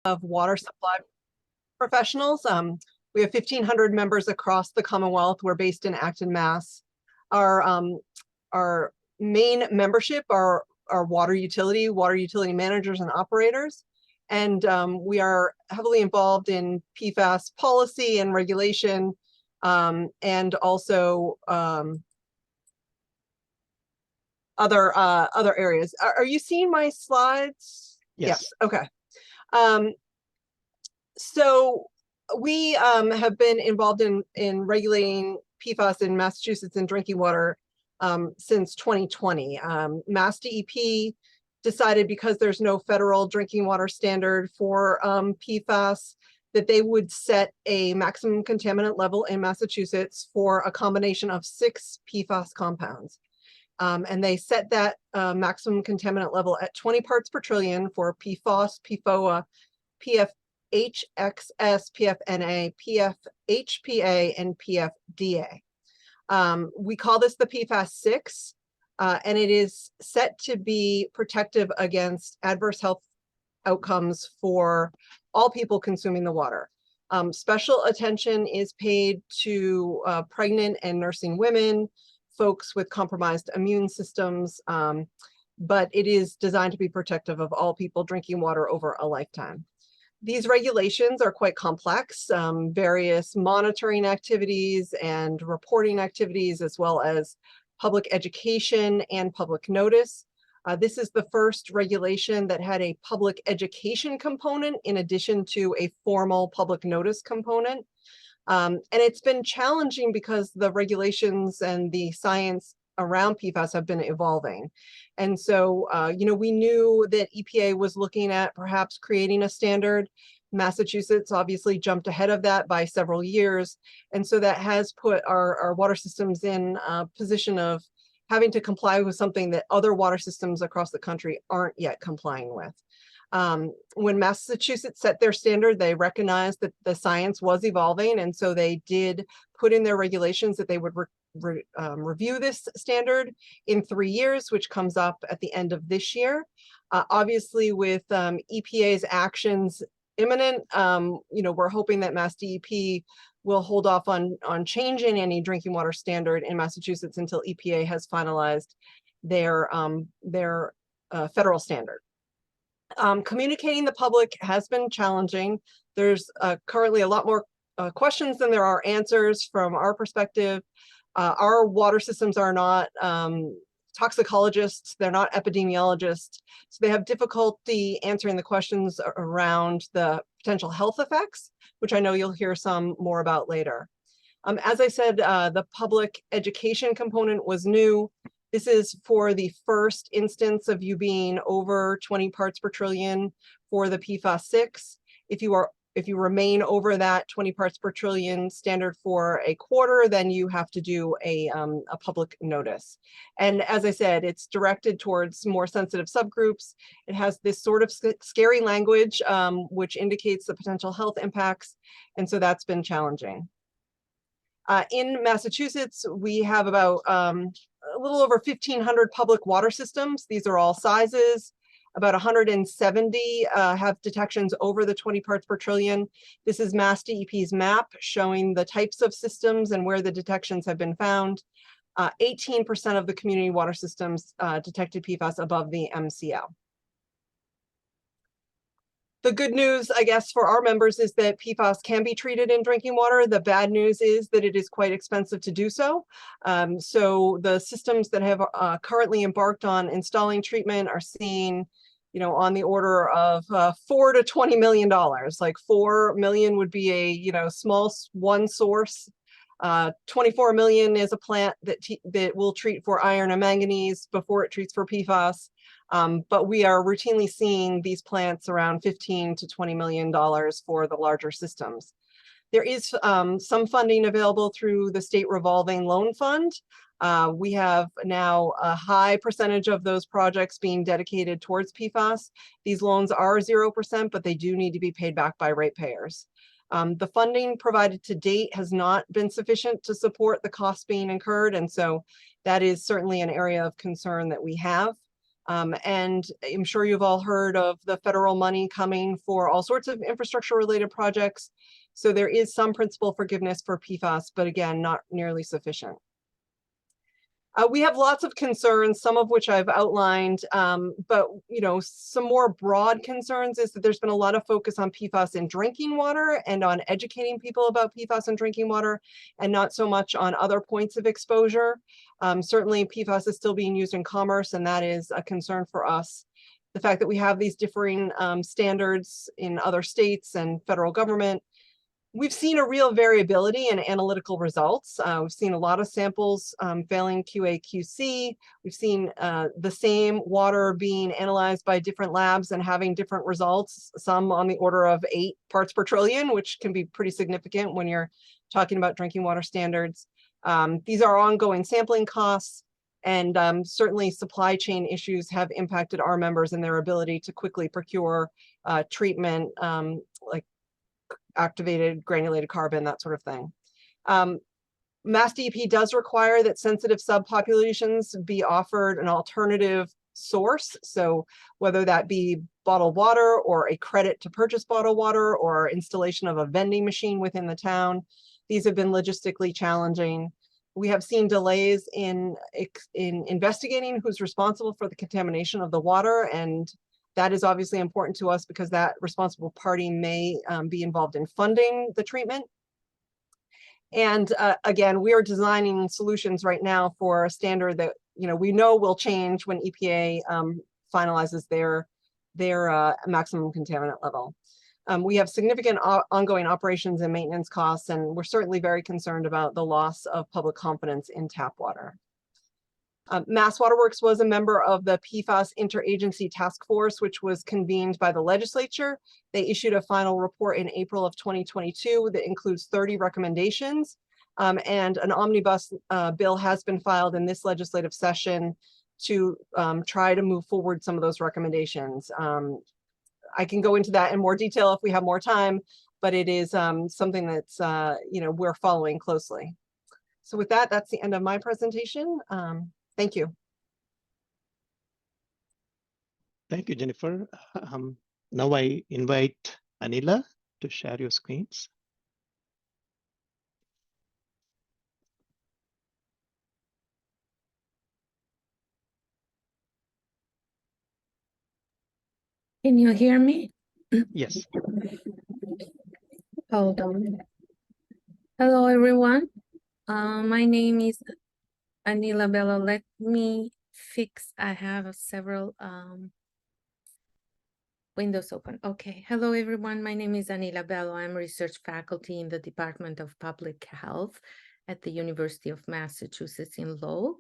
of water supply professionals. We have 1,500 members across the Commonwealth. We're based in Acton, Mass. Our main membership are water utility managers and operators. And we are heavily involved in PFAS policy and regulation, and also other areas. Are you seeing my slides? Yes. Okay. So we have been involved in regulating PFAS in Massachusetts in drinking water since 2020. Mass DEP decided, because there's no federal drinking water standard for PFAS, that they would set a maximum contaminant level in Massachusetts for a combination of 6 PFAS compounds. And they set that maximum contaminant level at 20 parts per trillion for PFOS, PFOA, PFHXS, PFNA, PFHPA, and PFDA. We call this the PFAS 6, and it is set to be protective against adverse health outcomes for all people consuming the water. Special attention is paid to pregnant and nursing women, folks with compromised immune systems, but it is designed to be protective of all people drinking water over a lifetime. These regulations are quite complex, various monitoring activities and reporting activities, as well as public education and public notice. This is the first regulation that had a public education component in addition to a formal public notice component. And it's been challenging because the regulations and the science around PFAS have been evolving. And so, we knew that EPA was looking at perhaps creating a standard. Massachusetts obviously jumped ahead of that by several years. And so that has put our water systems in a position of having to comply with something that other water systems across the country aren't yet complying with. When Massachusetts set their standard, they recognized that the science was evolving, and so they did put in their regulations that they would review this standard in 3 years, which comes up at the end of this year. Obviously, with EPA's actions imminent, we're hoping that Mass DEP will hold off on changing any drinking water standard in Massachusetts until EPA has finalized their federal standard. Communicating the public has been challenging. There's currently a lot more questions than there are answers from our perspective. Our water systems are not toxicologists, they're not epidemiologists, so they have difficulty answering the questions around the potential health effects, which I know you'll hear some more about later. As I said, the public education component was new. This is for the first instance of you being over 20 parts per trillion for the PFAS 6. If you remain over that 20 parts per trillion standard for a quarter, then you have to do a public notice. And as I said, it's directed towards more sensitive subgroups. It has this sort of scary language, which indicates the potential health impacts. And so that's been challenging. In Massachusetts, we have about a little over 1,500 public water systems. These are all sizes. About 170 have detections over the 20 parts per trillion. This is Mass DEP's map showing the types of systems and where the detections have been found. 18% of the community water systems detected PFAS above the MCL. The good news, I guess, for our members is that PFAS can be treated in drinking water. The bad news is that it is quite expensive to do so. So the systems that have currently embarked on installing treatment are seeing, on the order of $4 to $20 million. Like $4 million would be a, small one source. 24 million is a plant that will treat for iron and manganese before it treats for PFAS. But we are routinely seeing these plants around $15 to $20 million for the larger systems. There is some funding available through the state revolving loan fund. We have now a high percentage of those projects being dedicated towards PFAS. These loans are 0%, but they do need to be paid back by ratepayers. The funding provided to date has not been sufficient to support the costs being incurred, and so that is certainly an area of concern that we have. And I'm sure you've all heard of the federal money coming for all sorts of infrastructure related projects. So there is some principal forgiveness for PFAS, but again, not nearly sufficient. We have lots of concerns, some of which I've outlined, but some more broad concerns is that there's been a lot of focus on PFAS in drinking water and on educating people about PFAS in drinking water, and not so much on other points of exposure. Certainly PFAS is still being used in commerce, and that is a concern for us. The fact that we have these differing standards in other states and federal government. We've seen a real variability in analytical results. We've seen a lot of samples failing QA/QC. We've seen the same water being analyzed by different labs and having different results, some on the order of 8 parts per trillion, which can be pretty significant when you're talking about drinking water standards. These are ongoing sampling costs, and certainly supply chain issues have impacted our members and their ability to quickly procure treatment, like activated granulated carbon, that sort of thing. Mass DEP does require that sensitive subpopulations be offered an alternative source. So whether that be bottled water or a credit to purchase bottled water or installation of a vending machine within the town, these have been logistically challenging. We have seen delays in investigating who's responsible for the contamination of the water, and that is obviously important to us because that responsible party may be involved in funding the treatment. And again, we are designing solutions right now for a standard that we know will change when EPA finalizes their maximum contaminant level. We have significant ongoing operations and maintenance costs, and we're certainly very concerned about the loss of public confidence in tap water. Mass Waterworks was a member of the PFAS Interagency Task Force, which was convened by the legislature. They issued a final report in April of 2022 that includes 30 recommendations, and an omnibus bill has been filed in this legislative session to try to move forward some of those recommendations. I can go into that in more detail if we have more time, but it is something that's we're following closely. So with that, that's the end of my presentation. Thank you. Thank you, Jennifer. Now I invite Anila to share your screens. Can you hear me? Yes. Hold on. Hello, everyone. My name is Anila Bello. Let me fix. I have several windows open. Okay. Hello, everyone. My name is Anila Bello. I'm research faculty in the Department of Public Health at the University of Massachusetts in Lowell.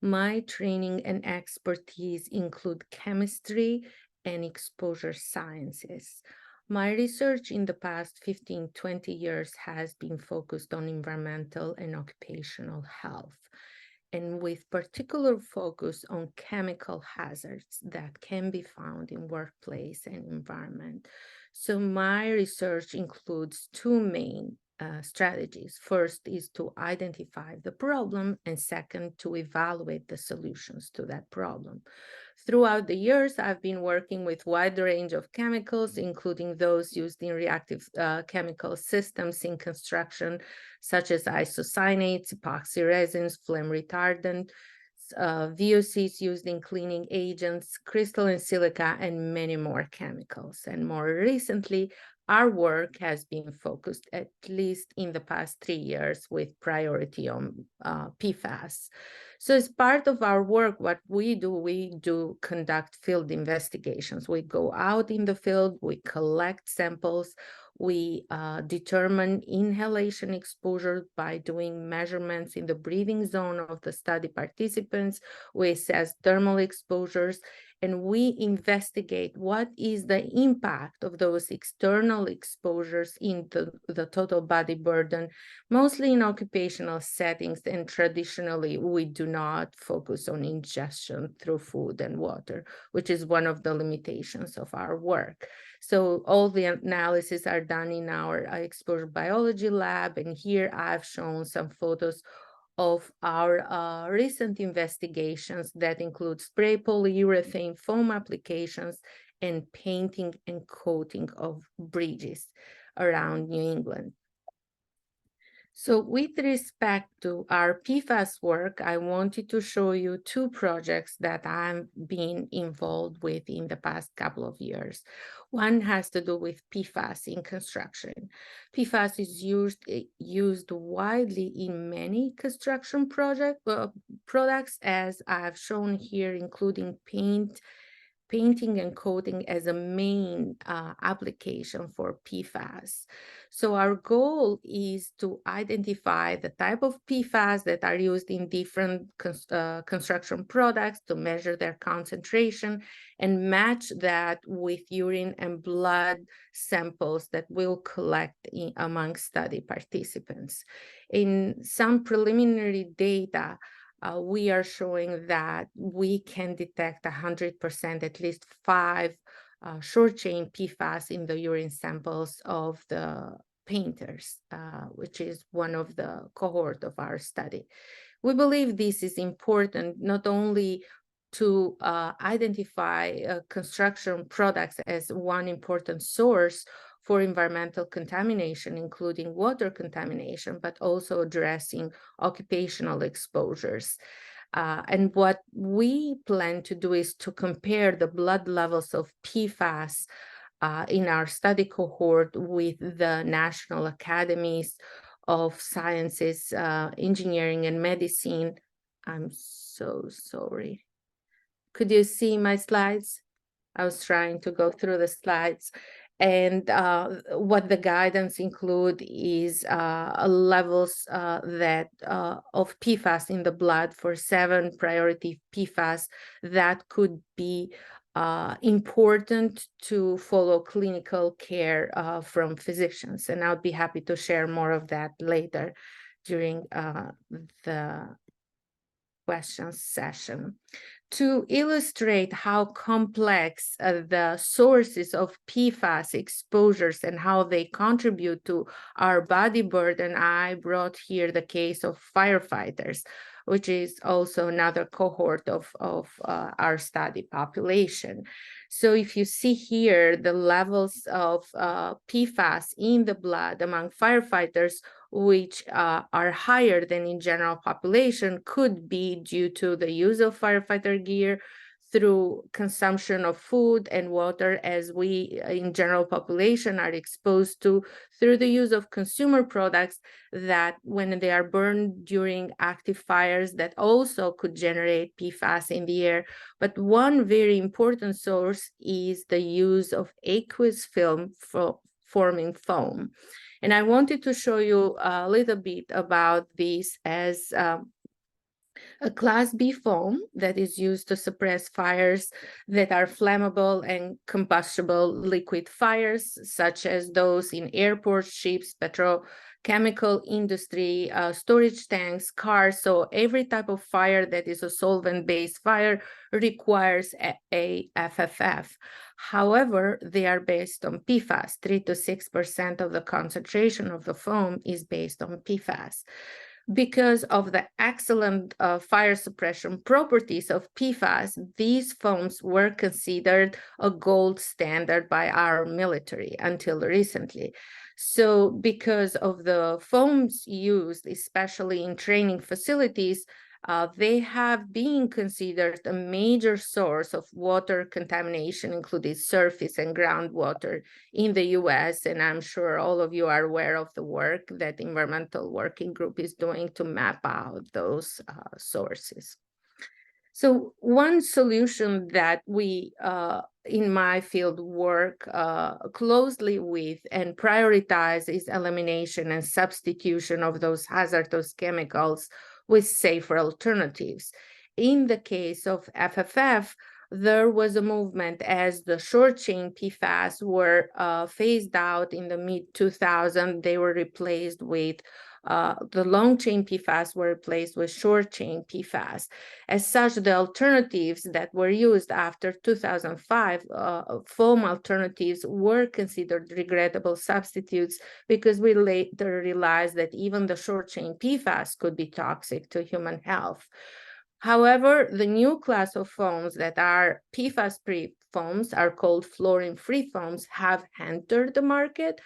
My training and expertise include chemistry and exposure sciences. My research in the past 15-20 years has been focused on environmental and occupational health, and with particular focus on chemical hazards that can be found in workplace and environment. So my research includes 2 main strategies. First is to identify the problem, and second, to evaluate the solutions to that problem. Throughout the years, I've been working with a wide range of chemicals, including those used in reactive chemical systems in construction, such as isocyanates, epoxy resins, flame retardant, VOCs used in cleaning agents, crystalline silica, and many more chemicals. And more recently, our work has been focused, at least in the past 3 years, with priority on PFAS. So as part of our work, what we do conduct field investigations. We go out in the field, we collect samples, we determine inhalation exposure by doing measurements in the breathing zone of the study participants. We assess thermal exposures, and we investigate what is the impact of those external exposures into the total body burden, mostly in occupational settings, and traditionally we do not focus on ingestion through food and water, which is one of the limitations of our work. So all the analyses are done in our exposure biology lab, and here I've shown some photos of our recent investigations that include spray polyurethane foam applications and painting and coating of bridges around New England. So with respect to our PFAS work, I wanted to show you two projects that I've been involved with in the past couple of years. One has to do with PFAS in construction. PFAS is used widely in many construction products, as I've shown here, including painting and coating as a main application for PFAS. So our goal is to identify the type of PFAS that are used in different construction products, to measure their concentration and match that with urine and blood samples that we'll collect among study participants. In some preliminary data, we are showing that we can detect 100%, at least 5 short-chain PFAS in the urine samples of the painters, which is one of the cohort of our study. We believe this is important not only to identify construction products as one important source for environmental contamination, including water contamination, but also addressing occupational exposures. And what we plan to do is to compare the blood levels of PFAS in our study cohort with the National Academies of Sciences, Engineering, and Medicine. I'm so sorry. Could you see my slides? I was trying to go through the slides. And what the guidance include is levels of PFAS in the blood for 7 priority PFAS that could be important to follow clinical care from physicians. And I'll be happy to share more of that later during the questions session. To illustrate how complex the sources of PFAS exposures and how they contribute to our body burden, I brought here the case of firefighters, which is also another cohort of our study population. So if you see here, the levels of PFAS in the blood among firefighters, which are higher than in general population, could be due to the use of firefighter gear, through consumption of food and water, as we in general population are exposed to, through the use of consumer products that when they are burned during active fires that also could generate PFAS in the air. But one very important source is the use of aqueous film for forming foam. And I wanted to show you a little bit about this as a Class B foam that is used to suppress fires that are flammable and combustible liquid fires, such as those in airports, ships, petrochemical industry, storage tanks, cars. So every type of fire that is a solvent-based fire requires a FFF. However, they are based on PFAS. 3 to 6% of the concentration of the foam is based on PFAS. Because of the excellent fire suppression properties of PFAS, these foams were considered a gold standard by our military until recently. So because of the foams used, especially in training facilities, they have been considered a major source of water contamination, including surface and groundwater in the US. And I'm sure all of you are aware of the work that the Environmental Working Group is doing to map out those sources. So one solution that we in my field work closely with and prioritize is elimination and substitution of those hazardous chemicals with safer alternatives. In the case of FFF, there was a movement as the short-chain PFAS were phased out in the mid-2000s. They were replaced with the long-chain PFAS were replaced with short-chain PFAS. As such, the alternatives that were used after 2005, foam alternatives, were considered regrettable substitutes because we later realized that even the short-chain PFAS could be toxic to human health. However, the new class of foams that are PFAS-free foams are called fluorine-free foams have entered the market.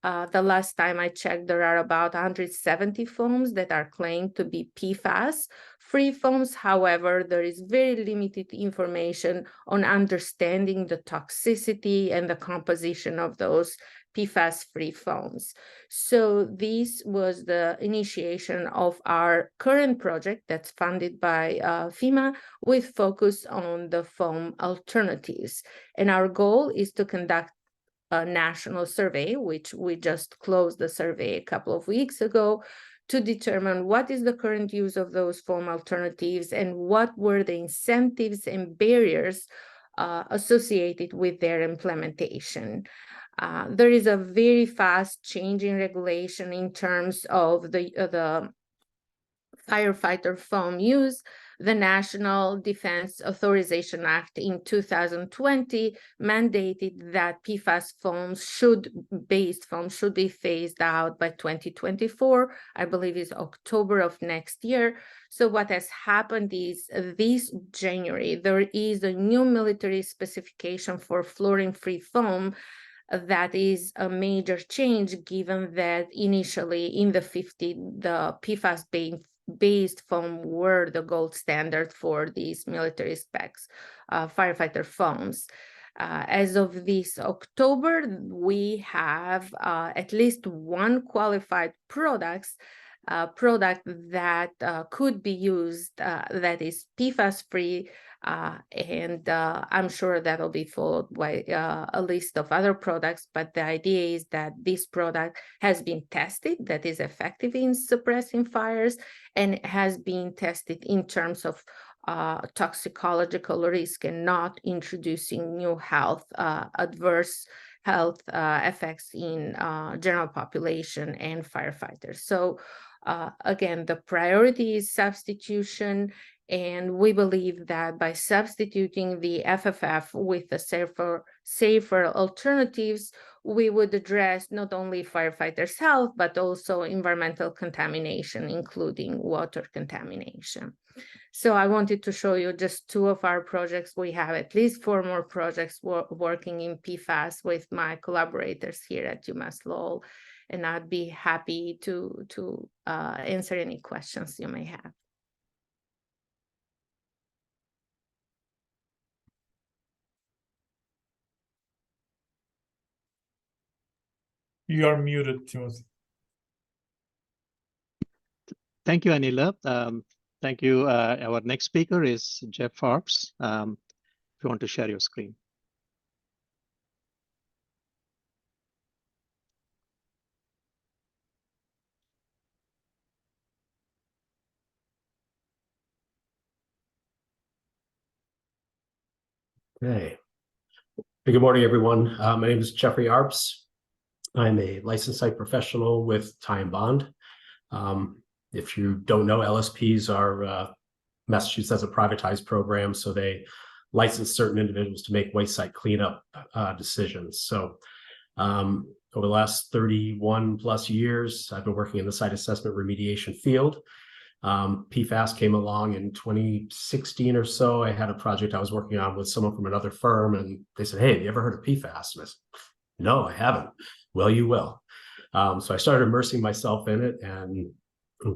The last time I checked, there are about 170 foams that are claimed to be PFAS-free foams. However, there is very limited information on understanding the toxicity and the composition of those PFAS-free foams. So this was the initiation of our current project that's funded by FEMA with focus on the foam alternatives. And our goal is to conduct a national survey, which we just closed the survey a couple of weeks ago, to determine what is the current use of those foam alternatives and what were the incentives and barriers associated with their implementation. There is a very fast changing regulation in terms of the firefighter foam use. The National Defense Authorization Act in 2020 mandated that PFAS-based foams should be phased out by 2024. I believe it's October of next year. So what has happened is this January, there is a new military specification for fluorine-free foam. That is a major change, given that initially in the 50s, the PFAS-based foam were the gold standard for these military specs firefighter foams. As of this October, we have at least one qualified product that could be used that is PFAS-free, and I'm sure that'll be followed by a list of other products, but the idea is that this product has been tested, that is effective in suppressing fires, and has been tested in terms of toxicological risk and not introducing new adverse health effects in general population and firefighters. So again, the priority is substitution, and we believe that by substituting the FFF with the safer alternatives, we would address not only firefighters' health, but also environmental contamination, including water contamination. So I wanted to show you just two of our projects. We have at least 4 more projects working in PFAS with my collaborators here at UMass Lowell, and I'd be happy to answer any questions you may have. You are muted, Timothy. Thank you, Anila. Thank you. Our next speaker is Jeff Forbes. If you want to share your screen. Okay. Good morning, everyone. My name is Jeffrey Arps. I'm a licensed site professional with Ty and Bond. If you don't know, LSPs are Massachusetts has a privatized program, so they license certain individuals to make waste site cleanup decisions. So over the last 31 plus years, I've been working in the site assessment remediation field. PFAS came along in 2016 or so. I had a project I was working on with someone from another firm, and they said, "Hey, have you ever heard of PFAS?" And I said, "No, I haven't." "Well, you will." So I started immersing myself in it, and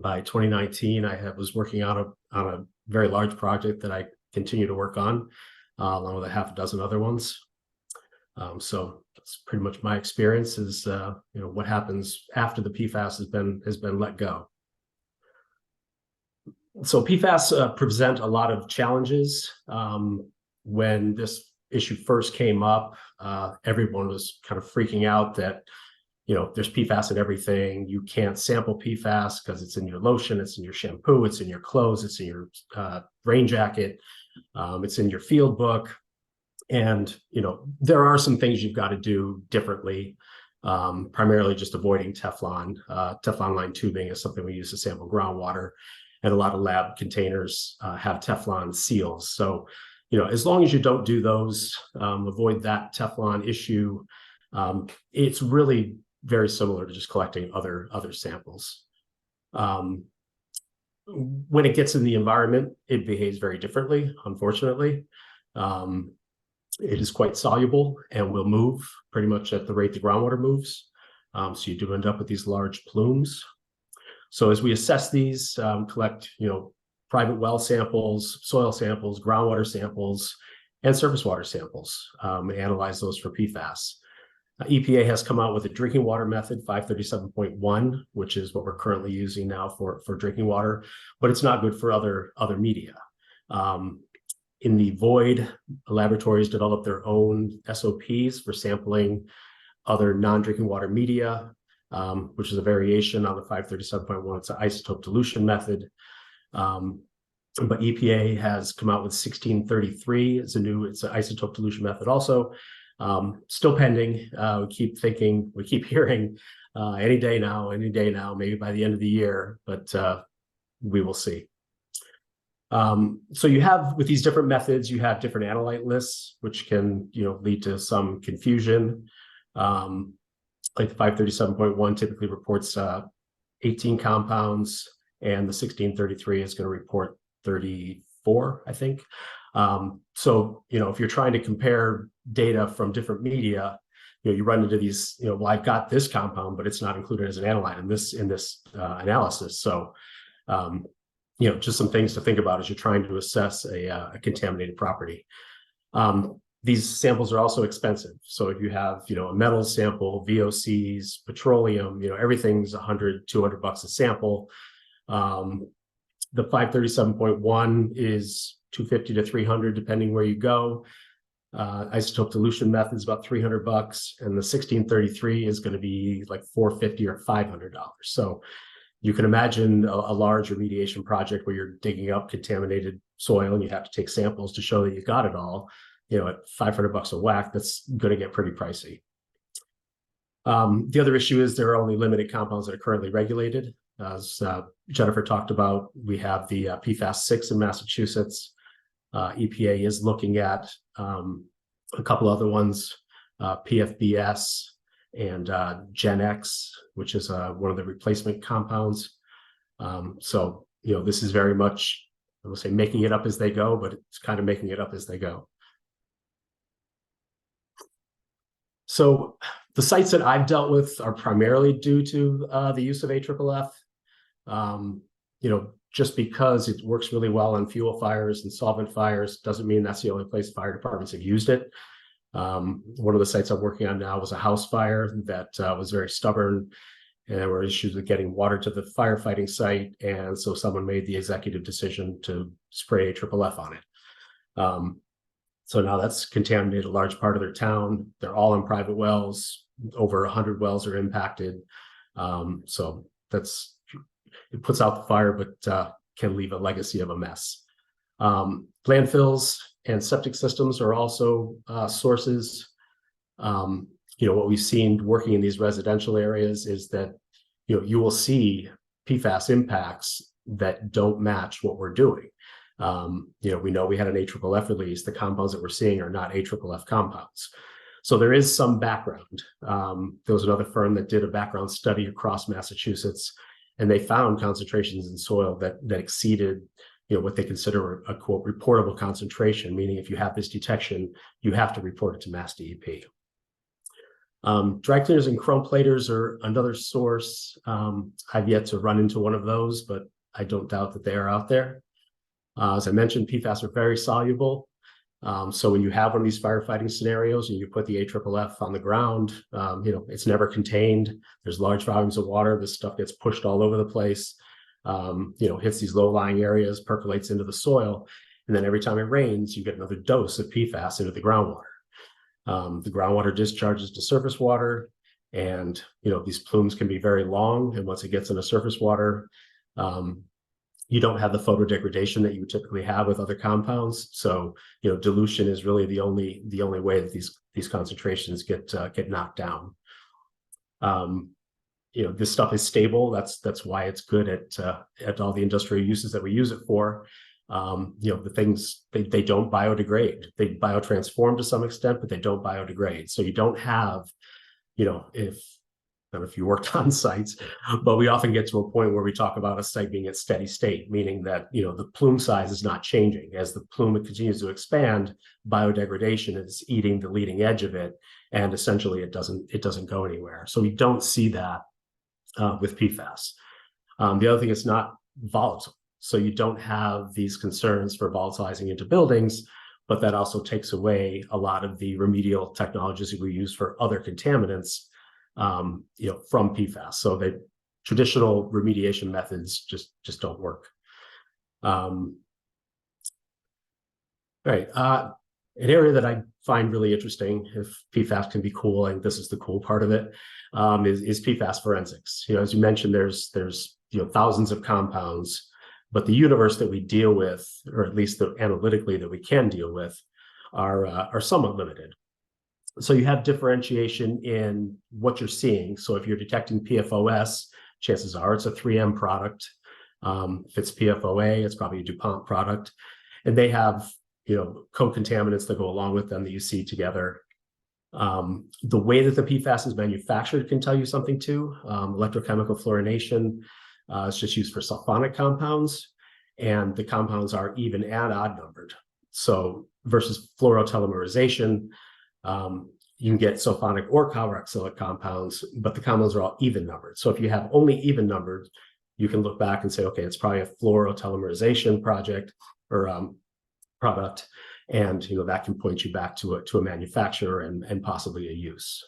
by 2019, I was working on a very large project that I continue to work on, along with a half a dozen other ones. So that's pretty much my experience. Is what happens after the PFAS has been let go. So PFAS present a lot of challenges. When this issue first came up, everyone was kind of freaking out that, there's PFAS in everything. You can't sample PFAS because it's in your lotion, it's in your shampoo, it's in your clothes, it's in your rain jacket, it's in your field book. And, there are some things you've got to do differently. primarily just avoiding Teflon. Teflon line tubing is something we use to sample groundwater, and a lot of lab containers have Teflon seals. So, as long as you don't do those, avoid that Teflon issue, it's really very similar to just collecting other samples. When it gets in the environment, it behaves very differently, unfortunately. It is quite soluble and will move pretty much at the rate the groundwater moves. So you do end up with these large plumes. So as we assess these, collect, private well samples, soil samples, groundwater samples, and surface water samples, analyze those for PFAS. EPA has come out with a drinking water method, 537.1, which is what we're currently using now for drinking water, but it's not good for other media. In the void, laboratories develop their own SOPs for sampling other non-drinking water media, which is a variation on the 537.1. It's an isotope dilution method. But EPA has come out with 1633. It's an isotope dilution method also. Still pending. We keep hearing any day now, maybe by the end of the year, but we will see. So you have, with these different methods, you have different analyte lists, which can, lead to some confusion. Like the 537.1 typically reports 18 compounds, and the 1633 is going to report 34, I think. So, if you're trying to compare data from different media, you run into these, well, I've got this compound, but it's not included as an analyte in this analysis. So, just some things to think about as you're trying to assess a contaminated property. These samples are also expensive. So if you have, a metal sample, VOCs, petroleum, everything's $100, $200 a sample. The 537.1 is $250 to $300, depending where you go. Isotope dilution method is about $300, and the 1633 is going to be like $450 or $500. So you can imagine a large remediation project where you're digging up contaminated soil and you have to take samples to show that you got it all. At $500 a whack, that's going to get pretty pricey. The other issue is there are only limited compounds that are currently regulated. As Jennifer talked about, we have the PFAS 6 in Massachusetts. EPA is looking at a couple other ones, PFBS and Gen X, which is one of the replacement compounds. So, this is very much, I will say, making it up as they go, but it's kind of making it up as they go. So the sites that I've dealt with are primarily due to the use of AFFF. Just because it works really well on fuel fires and solvent fires doesn't mean that's the only place fire departments have used it. One of the sites I'm working on now was a house fire that was very stubborn, and there were issues with getting water to the firefighting site, and so someone made the executive decision to spray AFFF on it. So now that's contaminated a large part of their town. They're all in private wells. Over 100 wells are impacted. So it puts out the fire, but can leave a legacy of a mess. Landfills and septic systems are also sources. What we've seen working in these residential areas is that, you will see PFAS impacts that don't match what we're doing. We know we had an AFFF release. The compounds that we're seeing are not AFFF compounds. So there is some background. There was another firm that did a background study across Massachusetts, and they found concentrations in soil that exceeded, what they consider a quote reportable concentration, meaning if you have this detection, you have to report it to Mass DEP. Dry cleaners and chrome platers are another source. I've yet to run into one of those, but I don't doubt that they are out there. As I mentioned, PFAS are very soluble. So when you have one of these firefighting scenarios and you put the AFFF on the ground, it's never contained. There's large volumes of water. This stuff gets pushed all over the place, hits these low-lying areas, percolates into the soil. And then every time it rains, you get another dose of PFAS into the groundwater. The groundwater discharges to surface water, and, these plumes can be very long. And once it gets into surface water, you don't have the photodegradation that you would typically have with other compounds. So, dilution is really the only way that these concentrations get knocked down. This stuff is stable. That's why it's good at all the industrial uses that we use it for. The things, they don't biodegrade. They biotransform to some extent, but they don't biodegrade. So you don't have, I don't know if you worked on sites, but we often get to a point where we talk about a site being at steady state, meaning that, the plume size is not changing. As the plume continues to expand, biodegradation is eating the leading edge of it, and essentially it doesn't go anywhere. So we don't see that with PFAS. The other thing, it's not volatile. So you don't have these concerns for volatilizing into buildings, but that also takes away a lot of the remedial technologies that we use for other contaminants, from PFAS. So the traditional remediation methods just don't work. Right. An area that I find really interesting, if PFAS can be cool, and this is the cool part of it, is PFAS forensics. As you mentioned, there's thousands of compounds, but the universe that we deal with, or at least analytically that we can deal with, are somewhat limited. So you have differentiation in what you're seeing. So if you're detecting PFOS, chances are it's a 3M product. If it's PFOA, it's probably a DuPont product. And they have, co-contaminants that go along with them that you see together. The way that the PFAS is manufactured can tell you something too. Electrochemical fluorination is just used for sulfonic compounds, and the compounds are even and odd numbered. So versus fluorotelomerization, you can get sulfonic or carboxylic compounds, but the compounds are all even numbered. So if you have only even numbered, you can look back and say, okay, it's probably a fluorotelomerization project or product, and that can point you back to a manufacturer and possibly a use.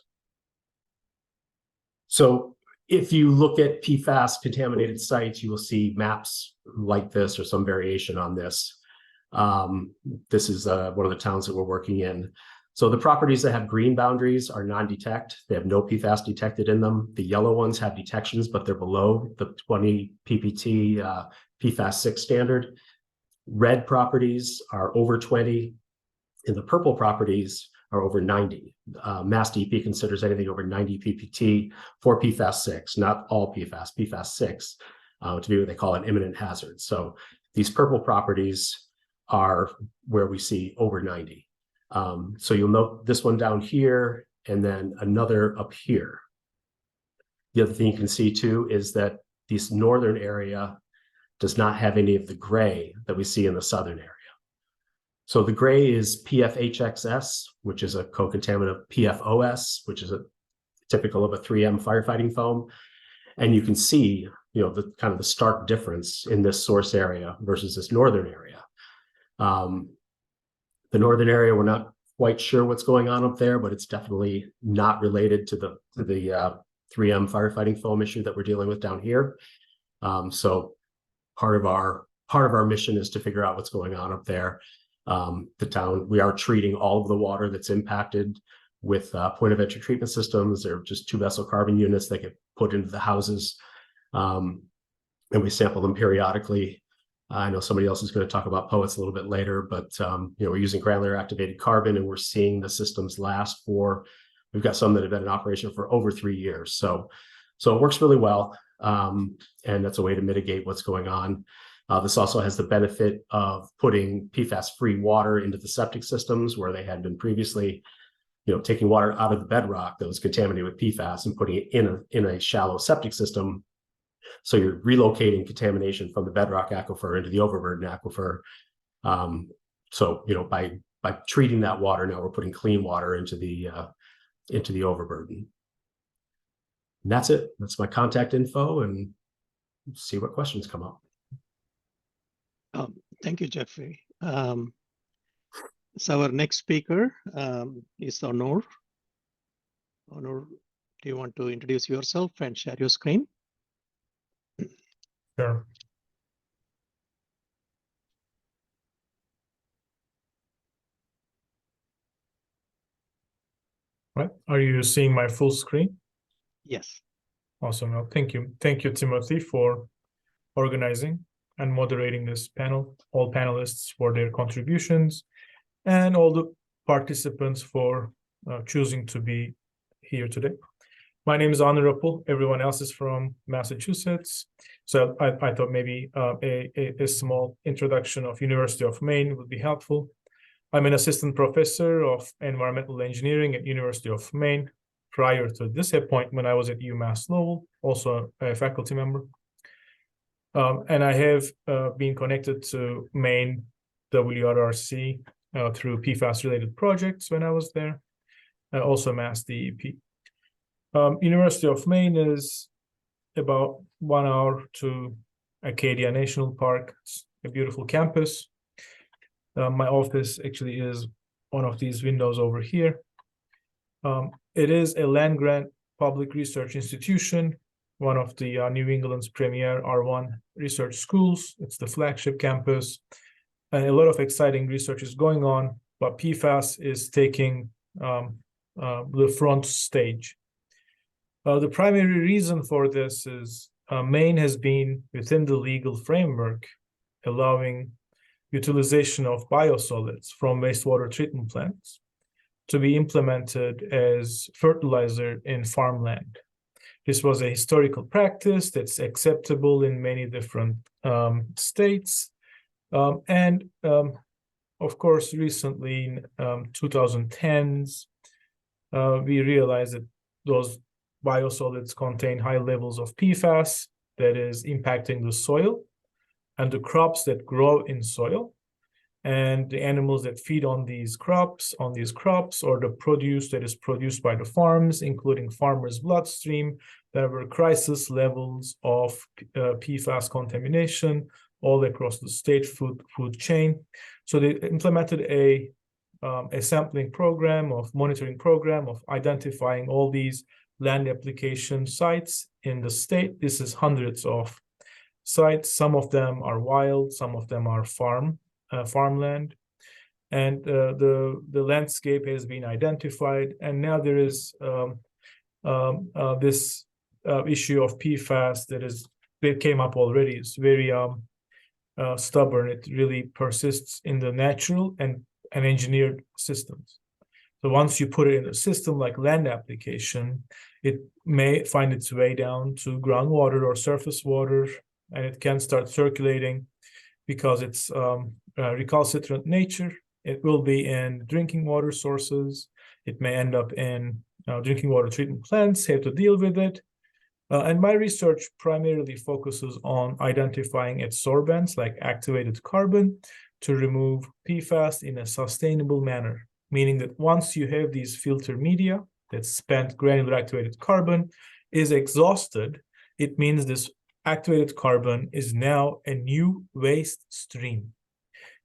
So if you look at PFAS contaminated sites, you will see maps like this or some variation on this. This is one of the towns that we're working in. So the properties that have green boundaries are non-detect. They have no PFAS detected in them. The yellow ones have detections, but they're below the 20 PPT PFAS 6 standard. Red properties are over 20, and the purple properties are over 90. Mass DEP considers anything over 90 PPT for PFAS 6, not all PFAS, PFAS 6, to be what they call an imminent hazard. So these purple properties are where we see over 90. So you'll note this one down here and then another up here. The other thing you can see too is that this northern area does not have any of the gray that we see in the southern area. So the gray is PFHXS, which is a co-contaminant of PFOS, which is typical of a 3M firefighting foam. And you can see, the kind of the stark difference in this source area versus this northern area. The northern area, we're not quite sure what's going on up there, but it's definitely not related to the 3M firefighting foam issue that we're dealing with down here. So part of our mission is to figure out what's going on up there. The town, we are treating all of the water that's impacted with point of entry treatment systems. They're just 2-vessel carbon units that get put into the houses, and we sample them periodically. I know somebody else is going to talk about POETs a little bit later, but we're using granular activated carbon, and we're seeing the systems last for. We've got some that have been in operation for over 3 years, so it works really well, and that's a way to mitigate what's going on. This also has the benefit of putting PFAS-free water into the septic systems where they had been previously, taking water out of the bedrock that was contaminated with PFAS and putting it in a shallow septic system. So you're relocating contamination from the bedrock aquifer into the overburden aquifer. So by treating that water, now we're putting clean water into the overburden. And that's it. That's my contact info, and see what questions come up. Thank you, Jeffrey. So our next speaker is Onur. Onur, do you want to introduce yourself and share your screen? Sure. Right. Are you seeing my full screen? Yes. Awesome. Well, thank you. Thank you, Timothy, for organizing and moderating this panel, all panelists for their contributions, and all the participants for choosing to be here today. My name is Honorable. Everyone else is from Massachusetts. So I thought maybe a small introduction of University of Maine would be helpful. I'm an assistant professor of environmental engineering at University of Maine. Prior to this appointment, I was at UMass Lowell, also a faculty member. And I have been connected to Maine WRRC through PFAS-related projects when I was there, also Mass DEP. University of Maine is about 1 hour to Acadia National Park. It's a beautiful campus. My office actually is one of these windows over here. It is a land-grant public research institution, one of the New England's premier R1 research schools. It's the flagship campus, and a lot of exciting research is going on, but PFAS is taking the front stage. The primary reason for this is Maine has been within the legal framework allowing utilization of biosolids from wastewater treatment plants to be implemented as fertilizer in farmland. This was a historical practice that's acceptable in many different states. Of course, recently in 2010s, we realized that those biosolids contain high levels of PFAS that is impacting the soil and the crops that grow in soil, and the animals that feed on these crops, or the produce that is produced by the farms, including farmers' bloodstream. There were crisis levels of PFAS contamination all across the state food chain. So they implemented a sampling program, monitoring program of identifying all these land application sites in the state. This is hundreds of sites. Some of them are wild, some of them are farmland, and the landscape has been identified, and now there is this issue of PFAS that came up already. It's very stubborn. It really persists in the natural and engineered systems. So once you put it in a system like land application, it may find its way down to groundwater or surface water, and it can start circulating because it's recalcitrant nature. It will be in drinking water sources. It may end up in drinking water treatment plants, have to deal with it. And my research primarily focuses on identifying adsorbents like activated carbon to remove PFAS in a sustainable manner, meaning that once you have these filter media that spent granular activated carbon is exhausted, it means this activated carbon is now a new waste stream.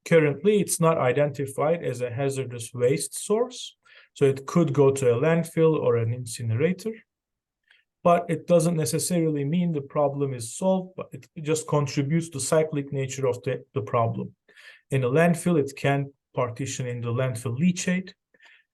Currently, it's not identified as a hazardous waste source, so it could go to a landfill or an incinerator, but it doesn't necessarily mean the problem is solved, but it just contributes to the cyclic nature of the problem. In a landfill, it can partition in the landfill leachate.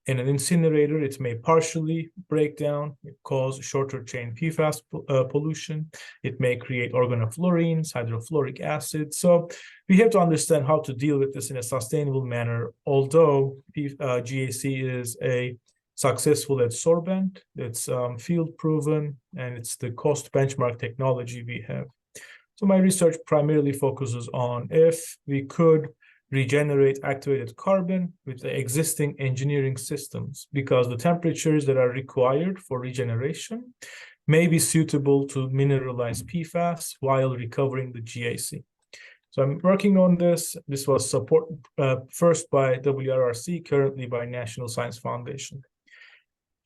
In an incinerator, it may partially break down, cause shorter chain PFAS pollution. It may create organofluorines, hydrofluoric acid. So we have to understand how to deal with this in a sustainable manner, although GAC is a successful adsorbent, it's field proven, and it's the cost benchmark technology we have. So my research primarily focuses on if we could regenerate activated carbon with the existing engineering systems, because the temperatures that are required for regeneration may be suitable to mineralize PFAS while recovering the GAC. So I'm working on this. This was supported first by WRRC, currently by National Science Foundation.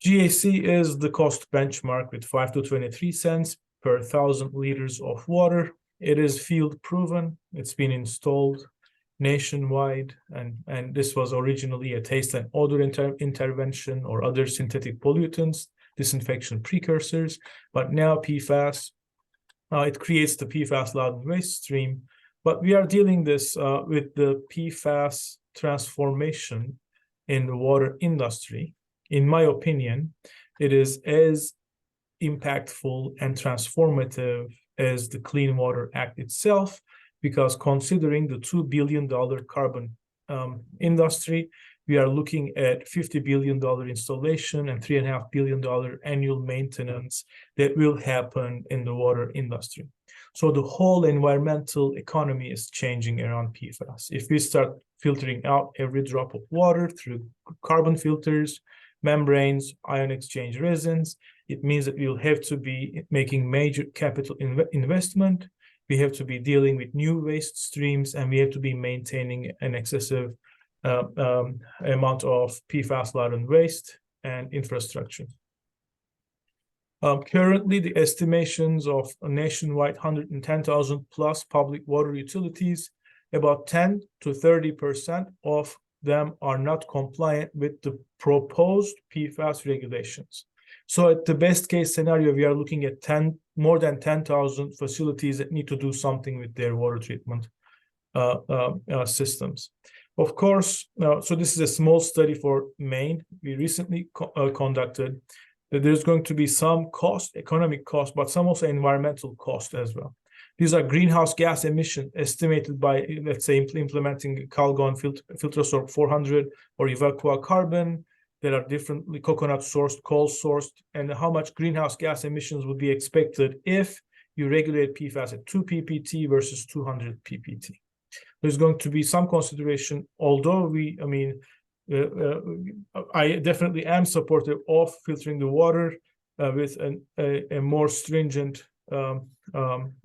GAC is the cost benchmark with 5 to 23 cents per 1,000 liters of water. It is field proven. It's been installed nationwide, and this was originally a taste and odor intervention or other synthetic pollutants, disinfection precursors, but now PFAS, it creates the PFAS-laden waste stream. But we are dealing this with the PFAS transformation in the water industry. In my opinion, it is as impactful and transformative as the Clean Water Act itself, because considering the $2 billion carbon industry, we are looking at $50 billion installation and $3.5 billion annual maintenance that will happen in the water industry. So the whole environmental economy is changing around PFAS. If we start filtering out every drop of water through carbon filters, membranes, ion exchange resins, it means that we'll have to be making major capital investment. We have to be dealing with new waste streams, and we have to be maintaining an excessive amount of PFAS-laden waste and infrastructure. Currently, the estimations of a nationwide 110,000 plus public water utilities, about 10 to 30% of them are not compliant with the proposed PFAS regulations. So at the best case scenario, we are looking at more than 10,000 facilities that need to do something with their water treatment systems. Of course, so this is a small study for Maine. We recently conducted that there's going to be some cost, economic cost, but some also environmental cost as well. These are greenhouse gas emissions estimated by, let's say, implementing Calgon Filtrosorb 400 or Evaqua carbon that are differently coconut sourced, coal sourced, and how much greenhouse gas emissions would be expected if you regulate PFAS at 2 ppt versus 200 ppt. There's going to be some consideration, although I definitely am supportive of filtering the water with a more stringent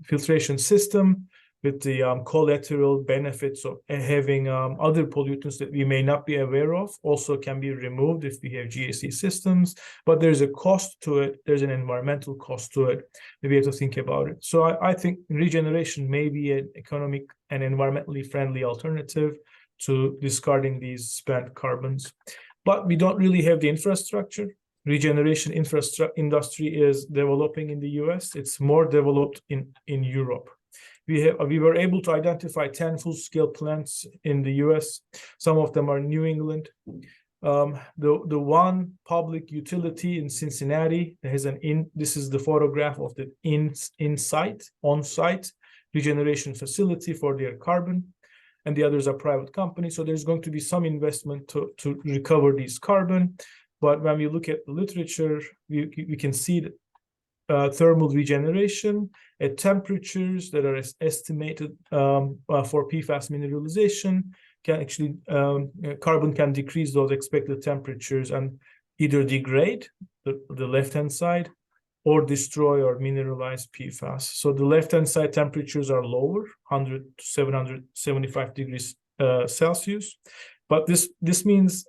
filtration system, with the collateral benefits of having other pollutants that we may not be aware of also can be removed if we have GAC systems. But there's a cost to it. There's an environmental cost to it. We have to think about it. So I think regeneration may be an economic and environmentally friendly alternative to discarding these spent carbons. But we don't really have the infrastructure. Regeneration industry is developing in the US. It's more developed in Europe. We were able to identify 10 full-scale plants in the US. Some of them are New England. The one public utility in Cincinnati has this is the photograph of the on-site regeneration facility for their carbon, and the others are private companies. So there's going to be some investment to recover these carbon. But when we look at the literature, we can see that thermal regeneration at temperatures that are estimated for PFAS mineralization can actually, carbon can decrease those expected temperatures and either degrade the left-hand side or destroy or mineralize PFAS. So the left-hand side temperatures are lower, 100 to 775 degrees Celsius. But this means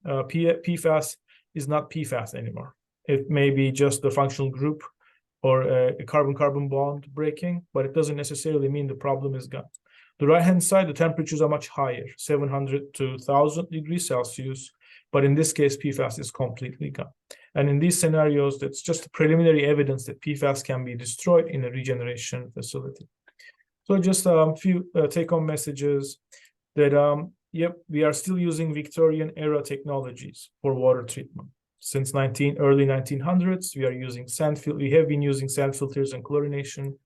PFAS is not PFAS anymore. It may be just the functional group or a carbon-carbon bond breaking, but it doesn't necessarily mean the problem is gone. The right-hand side, the temperatures are much higher, 700 to 1,000 degrees Celsius, but in this case, PFAS is completely gone. And in these scenarios, that's just preliminary evidence that PFAS can be destroyed in a regeneration facility. So just a few take-home messages that, yep, we are still using Victorian-era technologies for water treatment. Since early 1900s, we have been using sand filters and chlorination,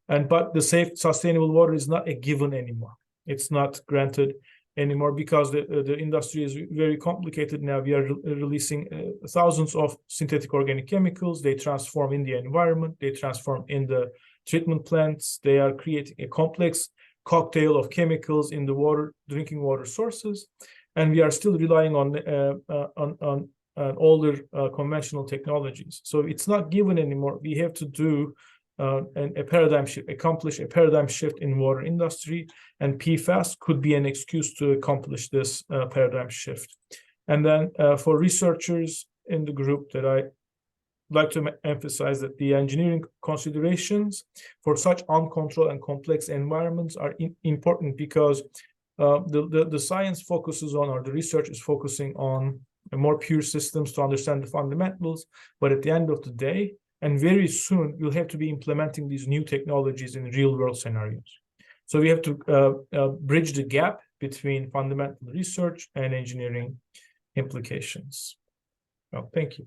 but the safe, sustainable water is not a given anymore. It's not granted anymore because the industry is very complicated now. We are releasing thousands of synthetic organic chemicals. They transform in the environment. They transform in the treatment plants. They are creating a complex cocktail of chemicals in the drinking water sources, and we are still relying on older conventional technologies. So it's not given anymore. We have to do accomplish a paradigm shift in water industry, and PFAS could be an excuse to accomplish this paradigm shift. And then for researchers in the group, that I like to emphasize that the engineering considerations for such uncontrolled and complex environments are important, because the science focuses on, or the research is focusing on, more pure systems to understand the fundamentals. But at the end of the day, and very soon, we'll have to be implementing these new technologies in real world scenarios. So we have to bridge the gap between fundamental research and engineering implications. Well, thank you.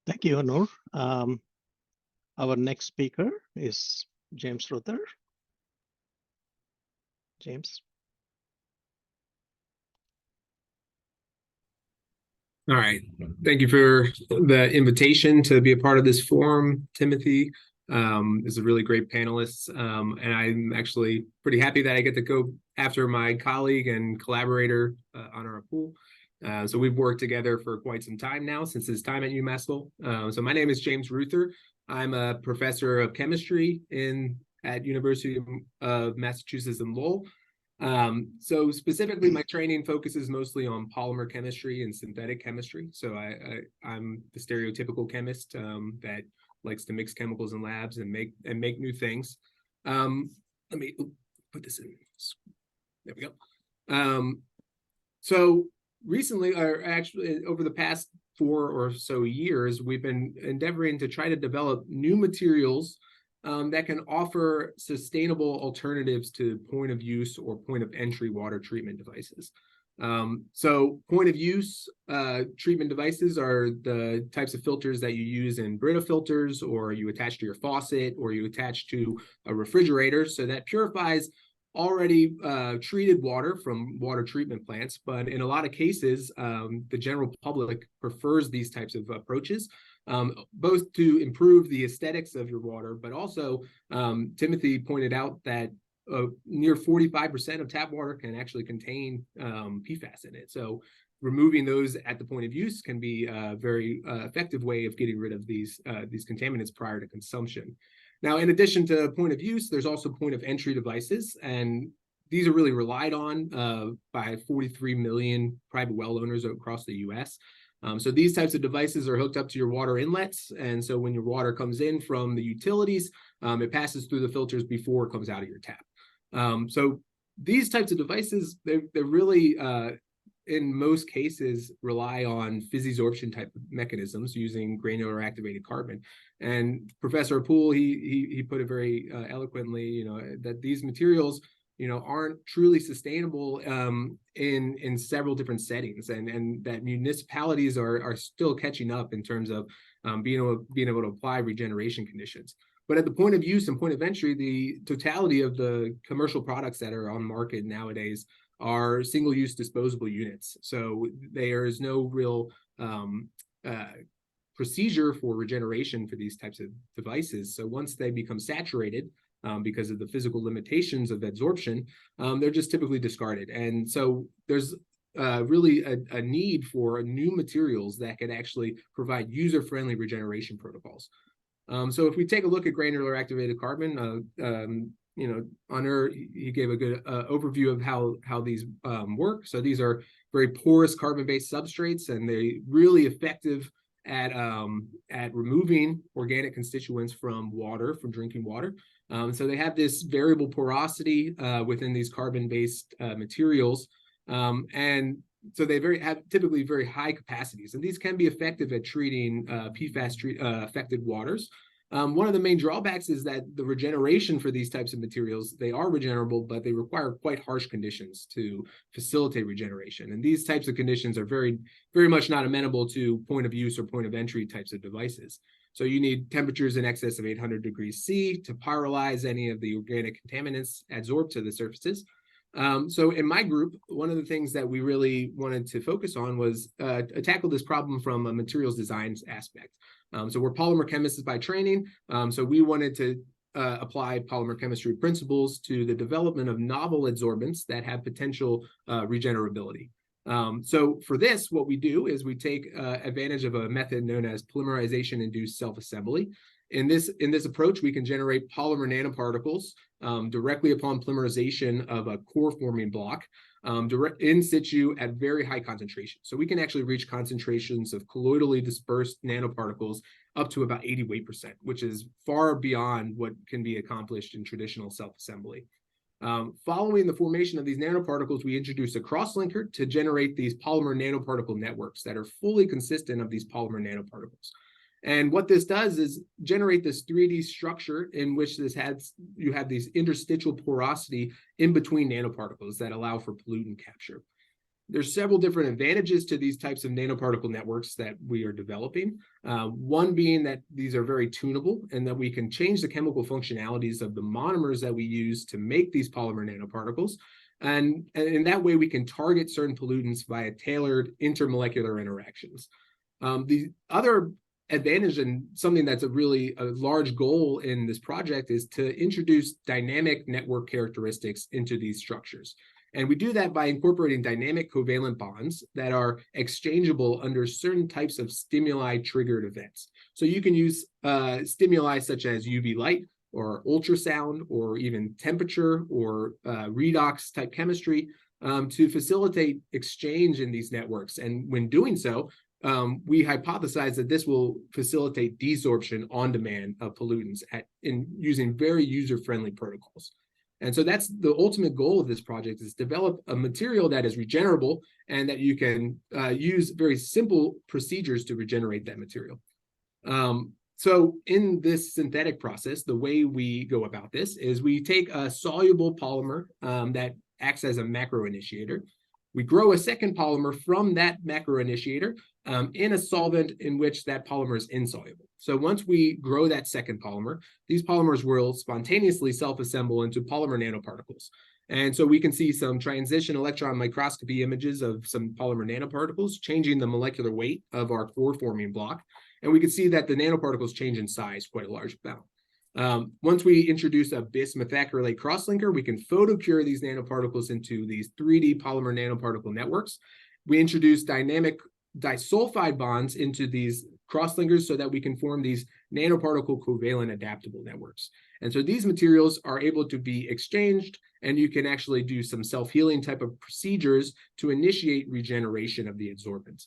Thank you, Onur. Our next speaker is James Ruther. James. All right. Thank you for the invitation to be a part of this forum, Timothy. This is a really great panelists, and I'm actually pretty happy that I get to go after my colleague and collaborator, Honor Poole. So we've worked together for quite some time now, since his time at UMass Lowell. So my name is James Ruther. I'm a professor of chemistry at University of Massachusetts in Lowell. So specifically, my training focuses mostly on polymer chemistry and synthetic chemistry. So I'm the stereotypical chemist that likes to mix chemicals in labs and make new things. Let me put this in. There we go. So recently, or actually over the past 4 or so years, we've been endeavoring to try to develop new materials that can offer sustainable alternatives to point of use or point of entry water treatment devices. So point of use treatment devices are the types of filters that you use in Brita filters, or you attach to your faucet, or you attach to a refrigerator. So that purifies already treated water from water treatment plants. But in a lot of cases, the general public prefers these types of approaches, both to improve the aesthetics of your water, but also Timothy pointed out that near 45% of tap water can actually contain PFAS in it. So removing those at the point of use can be a very effective way of getting rid of these contaminants prior to consumption. Now, in addition to point of use, there's also point of entry devices, and these are really relied on by 43 million private well owners across the U.S. So these types of devices are hooked up to your water inlets, and so when your water comes in from the utilities, it passes through the filters before it comes out of your tap. So these types of devices, they're really, in most cases, rely on physisorption type of mechanisms using granular activated carbon. And Professor Poole, he put it very eloquently, that these materials, aren't truly sustainable in several different settings, and that municipalities are still catching up in terms of being able to apply regeneration conditions. But at the point of use and point of entry, the totality of the commercial products that are on market nowadays are single-use disposable units. So there is no real procedure for regeneration for these types of devices. So once they become saturated, because of the physical limitations of adsorption, they're just typically discarded. And so there's really a need for new materials that can actually provide user-friendly regeneration protocols. So if we take a look at granular activated carbon, Honor, he gave a good overview of how these work. So these are very porous carbon-based substrates, and they're really effective at removing organic constituents from drinking water. So they have this variable porosity within these carbon-based materials, and so they have typically very high capacities, and these can be effective at treating PFAS affected waters. One of the main drawbacks is that the regeneration for these types of materials, they are regenerable, but they require quite harsh conditions to facilitate regeneration. And these types of conditions are very, very much not amenable to point of use or point of entry types of devices. So you need temperatures in excess of 800 degrees C to pyrolyze any of the organic contaminants adsorbed to the surfaces. So in my group, one of the things that we really wanted to focus on was tackle this problem from a materials design aspect. So we're polymer chemists by training, so we wanted to apply polymer chemistry principles to the development of novel adsorbents that have potential regenerability. So for this, what we do is we take advantage of a method known as polymerization-induced self-assembly. In this approach, we can generate polymer nanoparticles directly upon polymerization of a core-forming block, in situ at very high concentration. So we can actually reach concentrations of colloidally dispersed nanoparticles up to about 80 weight %, which is far beyond what can be accomplished in traditional self-assembly. Following the formation of these nanoparticles, we introduce a cross-linker to generate these polymer nanoparticle networks that are fully consistent of these polymer nanoparticles. And what this does is generate this 3D structure in which you have these interstitial porosity in between nanoparticles that allow for pollutant capture. There's several different advantages to these types of nanoparticle networks that we are developing. One being that these are very tunable and that we can change the chemical functionalities of the monomers that we use to make these polymer nanoparticles. And in that way, we can target certain pollutants via tailored intermolecular interactions. The other advantage, and something that's a large goal in this project, is to introduce dynamic network characteristics into these structures. And we do that by incorporating dynamic covalent bonds that are exchangeable under certain types of stimuli-triggered events. So you can use stimuli such as UV light, or ultrasound, or even temperature, or redox type chemistry to facilitate exchange in these networks. And when doing so, we hypothesize that this will facilitate desorption on demand of pollutants in using very user-friendly protocols. And so that's the ultimate goal of this project, is develop a material that is regenerable and that you can use very simple procedures to regenerate that material. So in this synthetic process, the way we go about this is we take a soluble polymer that acts as a macroinitiator. We grow a second polymer from that macroinitiator in a solvent in which that polymer is insoluble. So once we grow that second polymer, these polymers will spontaneously self-assemble into polymer nanoparticles. And so we can see some transition electron microscopy images of some polymer nanoparticles, changing the molecular weight of our core forming block. And we can see that the nanoparticles change in size quite a large amount. Once we introduce a bis methacrylate crosslinker, we can photocure these nanoparticles into these 3D polymer nanoparticle networks. We introduce dynamic disulfide bonds into these crosslinkers so that we can form these nanoparticle covalent adaptable networks. And so these materials are able to be exchanged, and you can actually do some self-healing type of procedures to initiate regeneration of the adsorbents.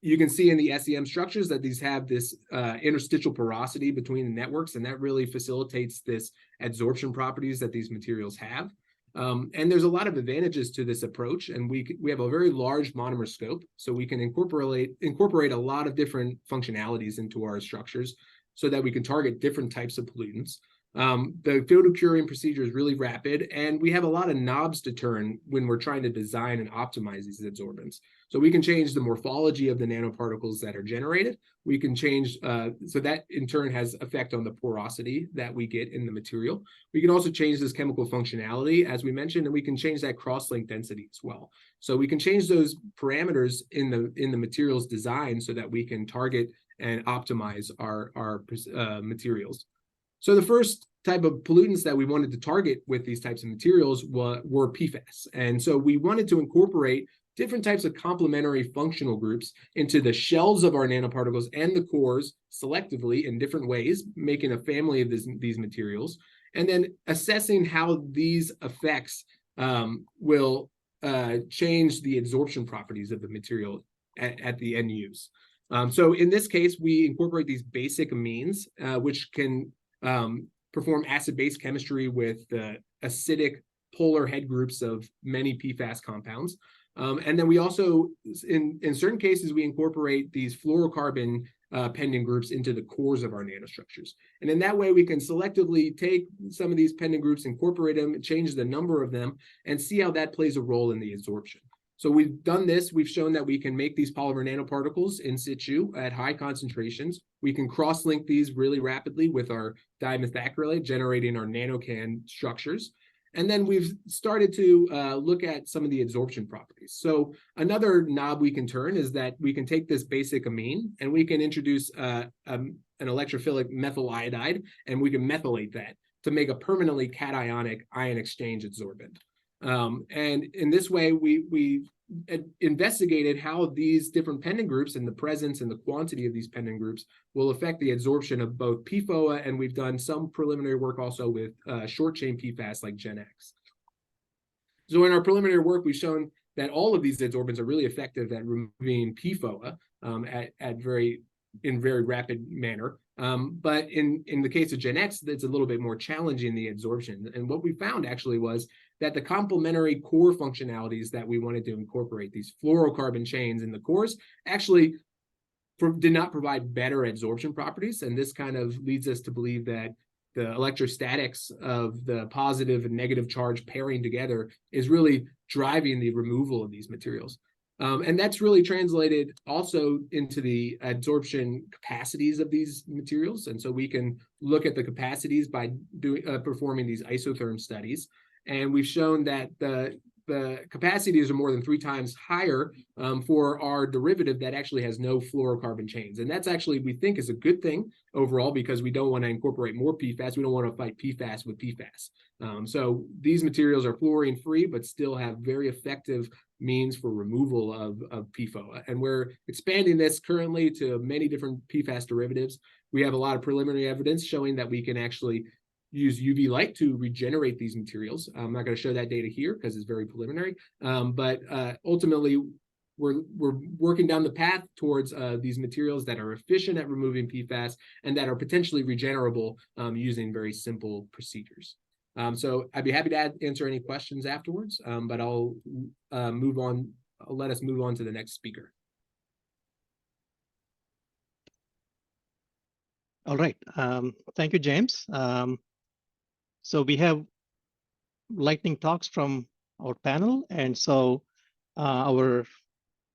You can see in the SEM structures that these have this interstitial porosity between the networks, and that really facilitates this adsorption properties that these materials have. And there's a lot of advantages to this approach, and we have a very large monomer scope, so we can incorporate a lot of different functionalities into our structures so that we can target different types of pollutants. The photocuring procedure is really rapid, and we have a lot of knobs to turn when we're trying to design and optimize these adsorbents. So we can change the morphology of the nanoparticles that are generated. We can change, so that in turn has effect on the porosity that we get in the material. We can also change this chemical functionality, as we mentioned, and we can change that cross-link density as well. So we can change those parameters in the materials design so that we can target and optimize our materials. So the first type of pollutants that we wanted to target with these types of materials were PFAS. And so we wanted to incorporate different types of complementary functional groups into the shells of our nanoparticles and the cores selectively in different ways, making a family of these materials, and then assessing how these effects will change the adsorption properties of the material at the end use. So in this case, we incorporate these basic amines, which can perform acid-base chemistry with the acidic polar head groups of many PFAS compounds. And then we also, in certain cases, we incorporate these fluorocarbon pendant groups into the cores of our nanostructures. And in that way, we can selectively take some of these pendant groups, incorporate them, change the number of them, and see how that plays a role in the adsorption. So we've done this. We've shown that we can make these polymer nanoparticles in situ at high concentrations. We can cross-link these really rapidly with our dimethacrylate, generating our nanocan structures. And then we've started to look at some of the adsorption properties. So another knob we can turn is that we can take this basic amine and we can introduce an electrophilic methyl iodide, and we can methylate that to make a permanently cationic ion exchange adsorbent. And in this way, we investigated how these different pendant groups and the presence and the quantity of these pendant groups will affect the adsorption of both PFOA, and we've done some preliminary work also with short-chain PFAS like Gen X. So in our preliminary work, we've shown that all of these adsorbents are really effective at removing PFOA in very rapid manner. But in the case of Gen X, it's a little bit more challenging, the adsorption. And what we found actually was that the complementary core functionalities that we wanted to incorporate, these fluorocarbon chains in the cores, actually did not provide better adsorption properties. And this kind of leads us to believe that the electrostatics of the positive and negative charge pairing together is really driving the removal of these materials. And that's really translated also into the adsorption capacities of these materials. And so we can look at the capacities by performing these isotherm studies. And we've shown that the capacities are more than 3 times higher for our derivative that actually has no fluorocarbon chains. And that's actually, we think, is a good thing overall, because we don't want to incorporate more PFAS. We don't want to fight PFAS with PFAS. So these materials are fluorine free, but still have very effective means for removal of PFOA. And we're expanding this currently to many different PFAS derivatives. We have a lot of preliminary evidence showing that we can actually use UV light to regenerate these materials. I'm not going to show that data here because it's very preliminary, but ultimately we're working down the path towards these materials that are efficient at removing PFAS and that are potentially regenerable using very simple procedures. So I'd be happy to answer any questions afterwards, but I'll move on. I'll let us move on to the next speaker. All right. Thank you, James. So we have lightning talks from our panel. And so our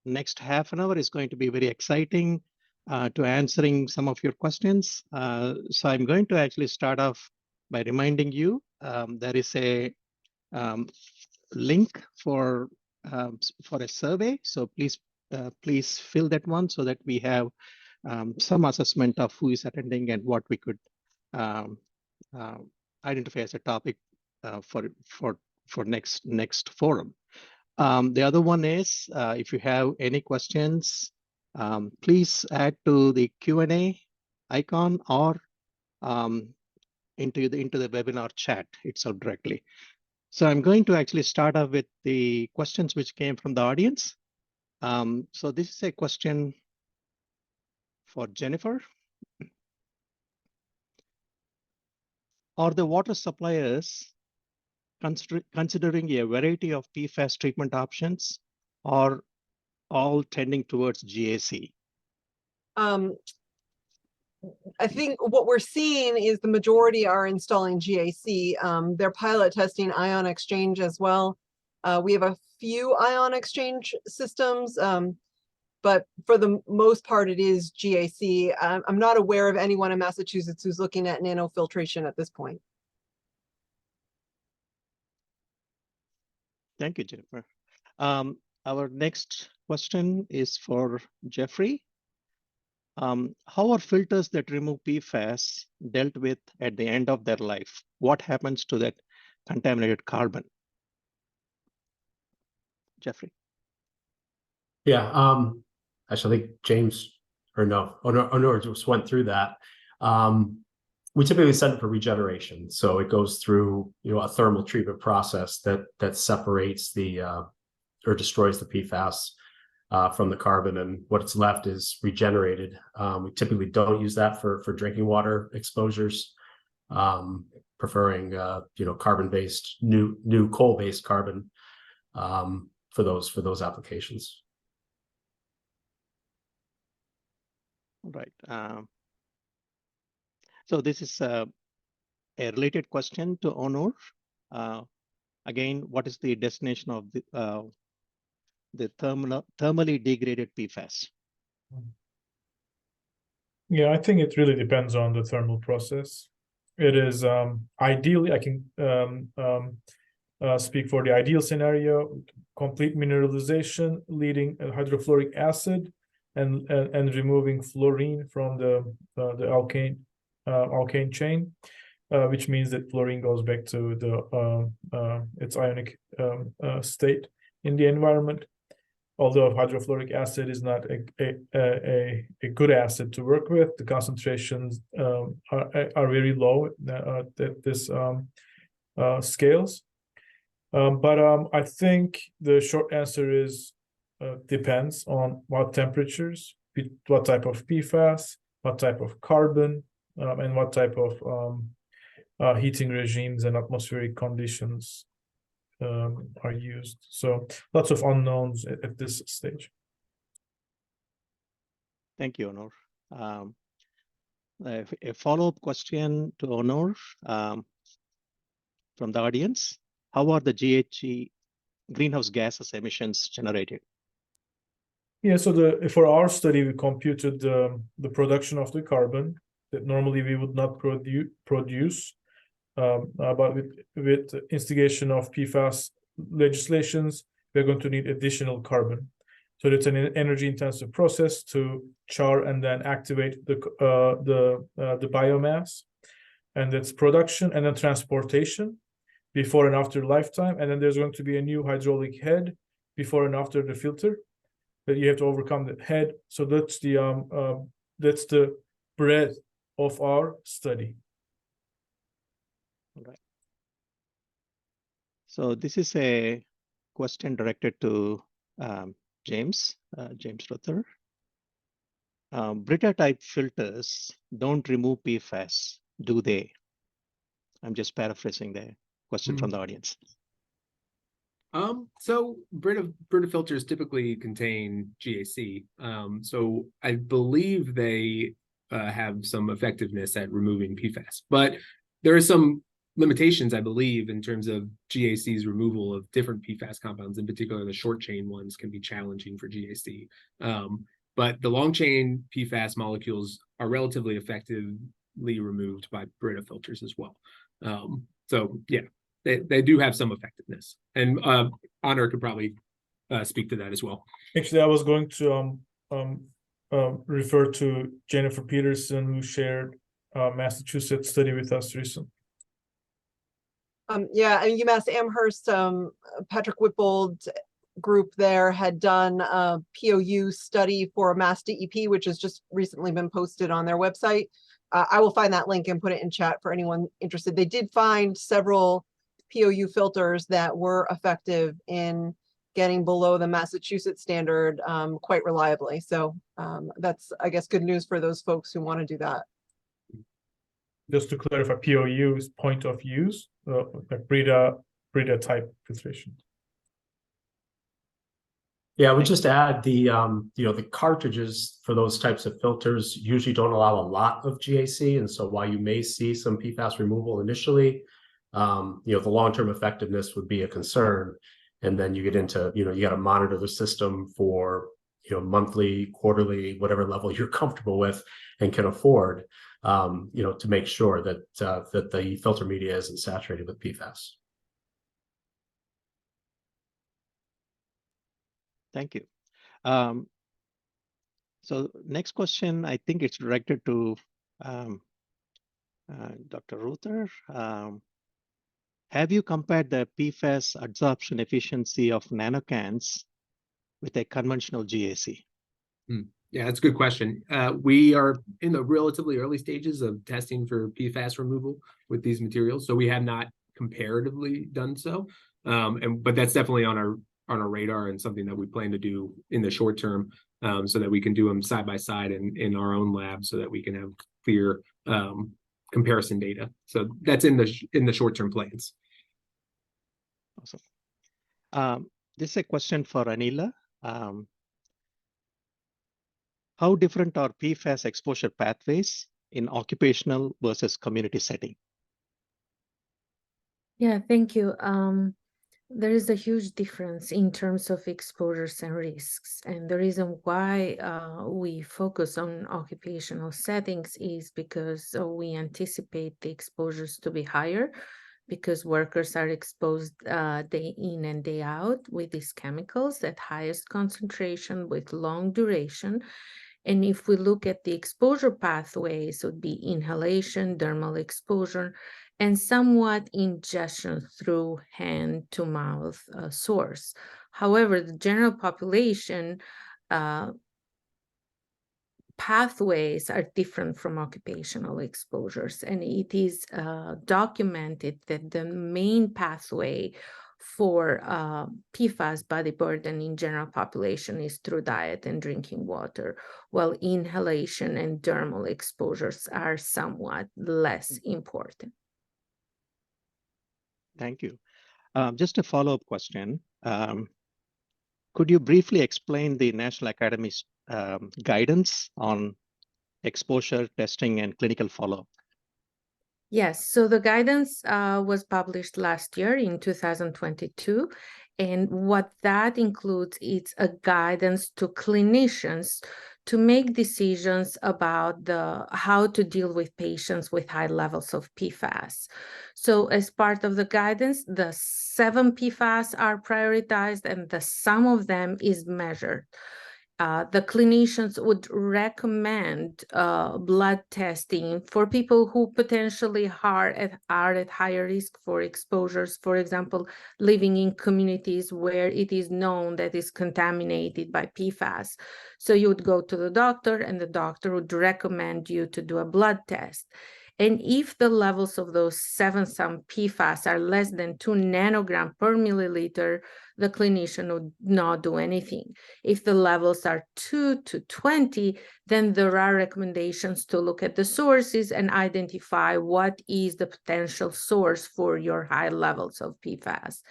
next half an hour is going to be very exciting to answering some of your questions. So I'm going to actually start off by reminding you there is a link for a survey. So please fill that one so that we have some assessment of who is attending and what we could identify as a topic for next forum. The other one is if you have any questions, please add to the Q&A icon or into the webinar chat itself directly. So I'm going to actually start off with the questions which came from the audience. So this is a question for Jennifer. Are the water suppliers considering a variety of PFAS treatment options or all tending towards GAC? I think what we're seeing is the majority are installing GAC. They're pilot testing ion exchange as well. We have a few ion exchange systems, but for the most part, it is GAC. I'm not aware of anyone in Massachusetts who's looking at nanofiltration at this point. Thank you, Jennifer. Our next question is for Jeffrey. How are filters that remove PFAS dealt with at the end of their life? What happens to that contaminated carbon? Jeffrey. Yeah, actually, I think James, or no, just went through that. We typically send it for regeneration. So it goes through, a thermal treatment process that separates the or destroys the PFAS from the carbon, and what's left is regenerated. We typically don't use that for drinking water exposures, preferring carbon-based, new coal-based carbon for those applications. Right. So this is a related question to Onur. Again, what is the destination of the thermally degraded PFAS? Yeah, I think it really depends on the thermal process. It is ideally, I can speak for the ideal scenario: complete mineralization, leading hydrofluoric acid, and removing fluorine from the alkane chain, which means that fluorine goes back to its ionic state in the environment. Although hydrofluoric acid is not a good acid to work with, the concentrations are very low at this scales. But I think the short answer is depends on what temperatures, what type of PFAS, what type of carbon, and what type of heating regimes and atmospheric conditions are used. So lots of unknowns at this stage. Thank you, Onur. A follow-up question to Onur from the audience. How are the GHG greenhouse gases emissions generated? Yeah, so for our study, we computed the production of the carbon that normally we would not produce but with instigation of PFAS legislations, we're going to need additional carbon. So it's an energy-intensive process to char and then activate the biomass, and that's production and then transportation before and after lifetime, and then there's going to be a new hydraulic head before and after the filter that you have to overcome the head. So that's the breadth of our study. All right. So this is a question directed to James Ruther. Brita type filters don't remove PFAS, do they? I'm just paraphrasing the question from the audience. So Brita filters typically contain GAC. So I believe they have some effectiveness at removing PFAS, but there are some limitations, I believe, in terms of GAC's removal of different PFAS compounds. In particular, the short chain ones can be challenging for GAC. But the long chain PFAS molecules are relatively effectively removed by Brita filters as well. So yeah, they do have some effectiveness, and Honor could probably speak to that as well. Actually, I was going to refer to Jennifer Peterson, who shared a Massachusetts study with us recently. Yeah, and UMass Amherst, Patrick Whippold group there had done a POU study for Mass DEP, which has just recently been posted on their website. I will find that link and put it in chat for anyone interested. They did find several POU filters that were effective in getting below the Massachusetts standard quite reliably. So that's, I guess, good news for those folks who want to do that. Just to clarify, POU is point of use, like Brita type filtration. Yeah, I would just add the the cartridges for those types of filters usually don't allow a lot of GAC, and so while you may see some PFAS removal initially, the long-term effectiveness would be a concern, and then you get into you got to monitor the system for monthly, quarterly, whatever level you're comfortable with and can afford, to make sure that that the filter media isn't saturated with PFAS. Thank you. So next question, I think it's directed to Dr. Ruther. Have you compared the PFAS absorption efficiency of nanocans with a conventional GAC? Yeah, that's a good question. We are in the relatively early stages of testing for PFAS removal with these materials, so we have not comparatively done so. But that's definitely on our radar and something that we plan to do in the short term, so that we can do them side by side in our own lab, so that we can have clear comparison data. So that's in the short term plans. Awesome. This is a question for Anila. How different are PFAS exposure pathways in occupational versus community setting? Yeah, thank you. There is a huge difference in terms of exposures and risks. And the reason why we focus on occupational settings is because we anticipate the exposures to be higher, because workers are exposed day in and day out with these chemicals at highest concentration with long duration. And if we look at the exposure pathways, it would be inhalation, dermal exposure, and somewhat ingestion through hand-to-mouth source. However, the general population pathways are different from occupational exposures, and it is documented that the main pathway for PFAS body burden in general population is through diet and drinking water, while inhalation and dermal exposures are somewhat less important. Thank you. Just a follow-up question. Could you briefly explain the National Academy's guidance on exposure testing and clinical follow-up? Yes, so the guidance was published last year in 2022. And what that includes is a guidance to clinicians to make decisions about how to deal with patients with high levels of PFAS. So as part of the guidance, the 7 PFAS are prioritized and the sum of them is measured. The clinicians would recommend blood testing for people who potentially are at higher risk for exposures, for example, living in communities where it is known that is contaminated by PFAS. So you would go to the doctor and the doctor would recommend you to do a blood test. And if the levels of those 7 some PFAS are less than 2 nanogram per milliliter, the clinician would not do anything. If the levels are 2 to 20, then there are recommendations to look at the sources and identify what is the potential source for your high levels of PFAS.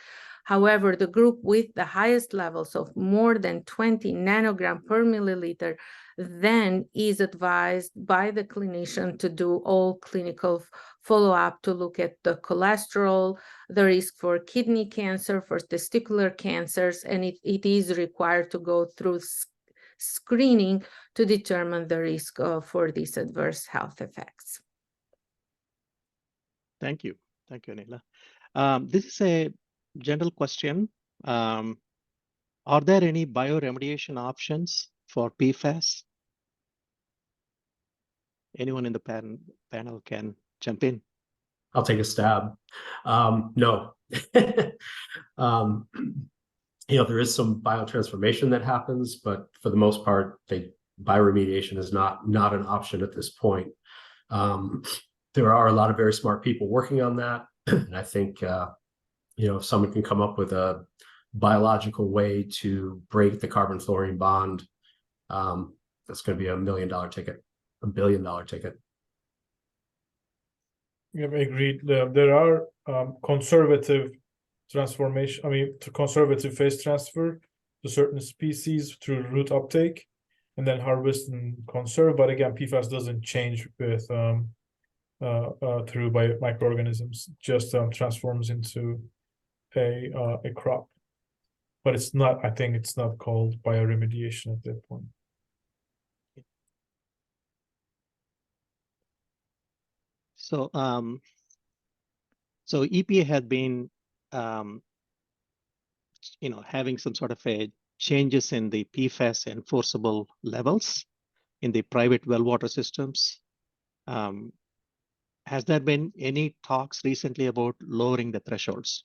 However, the group with the highest levels of more than 20 nanogram per milliliter then is advised by the clinician to do all clinical follow-up to look at the cholesterol, the risk for kidney cancer, for testicular cancers, and it is required to go through screening to determine the risk for these adverse health effects. Thank you. Thank you, Anila. This is a general question. Are there any bioremediation options for PFAS? Anyone in the panel can jump in. I'll take a stab. No. There is some biotransformation that happens, but for the most part, bioremediation is not an option at this point. There are a lot of very smart people working on that. And I think, if someone can come up with a biological way to break the carbon-fluorine bond, that's going to be $1 million ticket, $1 billion ticket. Yeah, I agreed. There are conservative conservative phase transfer to certain species through root uptake, and then harvest and conserve. But again, PFAS doesn't change with through microorganisms; just transforms into a crop. But it's not. I think it's not called bioremediation at that point. So, so EPA had been, having some sort of a changes in the PFAS enforceable levels in the private well water systems. Has there been any talks recently about lowering the thresholds?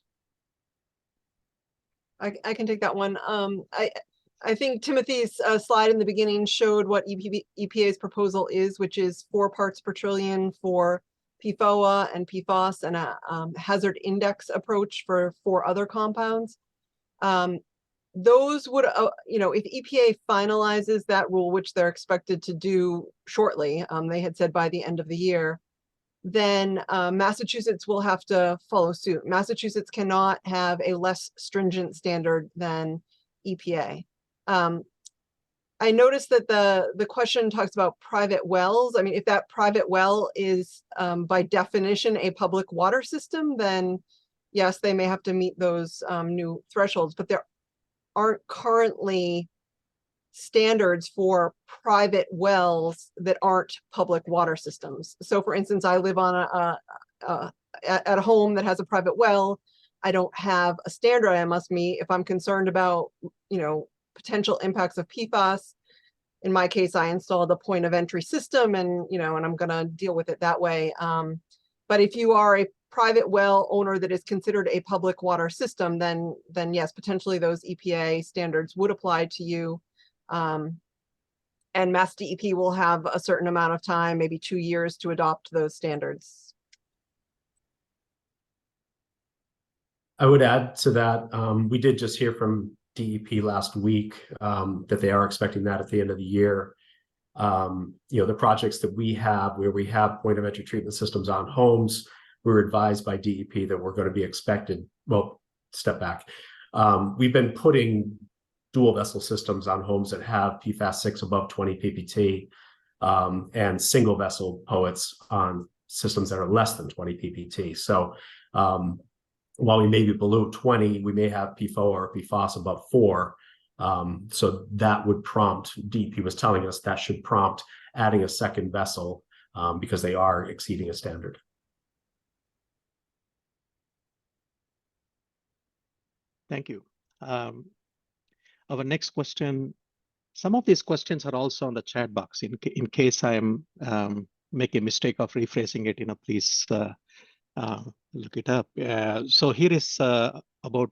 I can take that one. I think Timothy's slide in the beginning showed what EPA's proposal is, which is 4 parts per trillion for PFOA and PFAS, and a hazard index approach for 4 other compounds. Those would, if EPA finalizes that rule, which they're expected to do shortly, they had said by the end of the year, then Massachusetts will have to follow suit. Massachusetts cannot have a less stringent standard than EPA. I noticed that the question talks about private wells. I mean, if that private well is by definition a public water system, then yes, they may have to meet those new thresholds, but there aren't currently standards for private wells that aren't public water systems. So for instance, I live on at a home that has a private well. I don't have a standard I must meet if I'm concerned about, potential impacts of PFAS. In my case, I installed a point of entry system and, and I'm going to deal with it that way. But if you are a private well owner that is considered a public water system, then yes, potentially those EPA standards would apply to you. And Mass DEP will have a certain amount of time, maybe 2 years, to adopt those standards. I would add to that, we did just hear from DEP last week that they are expecting that at the end of the year. The projects that we have where we have point of entry treatment systems on homes, we were advised by DEP that we're going to be expected. Well, step back. We've been putting dual vessel systems on homes that have PFAS 6 above 20 ppt, and single vessel POETs on systems that are less than 20 ppt. So while we may be below 20, we may have PFOA or PFAS above 4. So that would prompt, DEP was telling us that should prompt adding a second vessel because they are exceeding a standard. Thank you. Our next question, some of these questions are also on the chat box. In case I am make a mistake of rephrasing it, please look it up. So here is about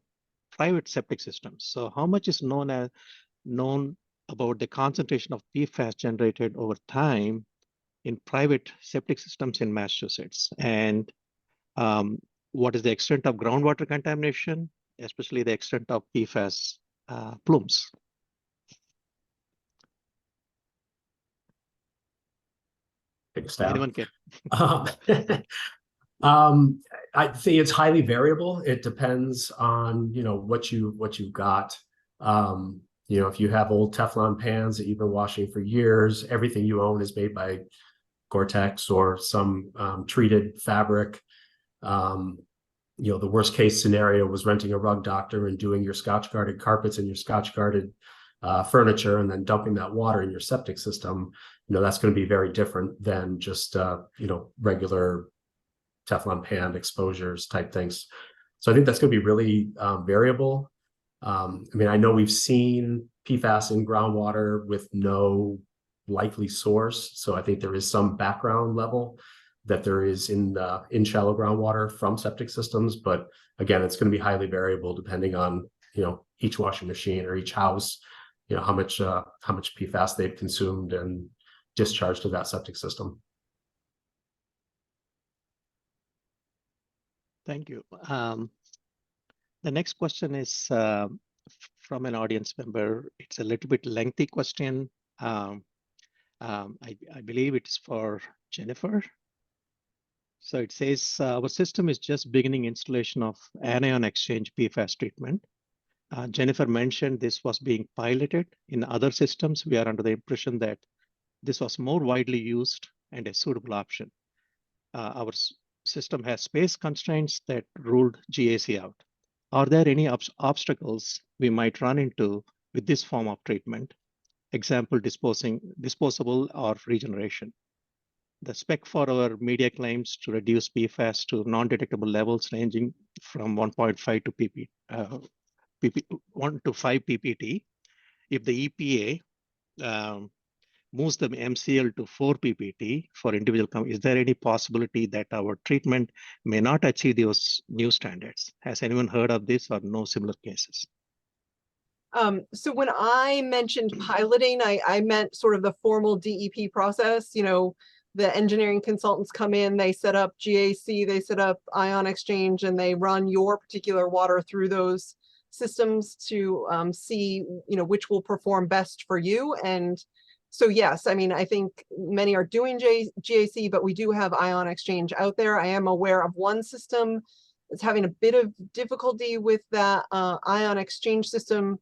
private septic systems. So how much is known about the concentration of PFAS generated over time in private septic systems in Massachusetts? And what is the extent of groundwater contamination, especially the extent of PFAS plumes? Take a stab. Anyone can. I'd say it's highly variable. It depends on what you've got. If you have old Teflon pans that you've been washing for years, everything you own is made by Gore-Tex or some treated fabric. The worst case scenario was renting a rug doctor and doing your Scotch guarded carpets and your Scotch guarded furniture and then dumping that water in your septic system. That's going to be very different than just regular Teflon pan exposures type things. So I think that's going to be really variable. I know we've seen PFAS in groundwater with no likely source. So I think there is some background level that there is in shallow groundwater from septic systems. But again, it's going to be highly variable depending on each washing machine or each house, how much PFAS they've consumed and discharged to that septic system. Thank you. The next question is from an audience member. It's a little bit lengthy question. I believe it's for Jennifer. So it says, our system is just beginning installation of anion exchange PFAS treatment. Jennifer mentioned this was being piloted in other systems. We are under the impression that this was more widely used and a suitable option. Our system has space constraints that ruled GAC out. Are there any obstacles we might run into with this form of treatment? Example, disposable or regeneration. The spec for our media claims to reduce PFAS to non-detectable levels ranging from 1.5 to 1 to 5 ppt. If the EPA moves the MCL to 4 ppt for individual companies, is there any possibility that our treatment may not achieve those new standards? Has anyone heard of this or no similar cases? So when I mentioned piloting, I meant sort of the formal DEP process. The engineering consultants come in, they set up GAC, they set up ion exchange, and they run your particular water through those systems to see, which will perform best for you. And so, yes, I think many are doing GAC, but we do have ion exchange out there. I am aware of one system that's having a bit of difficulty with that ion exchange system,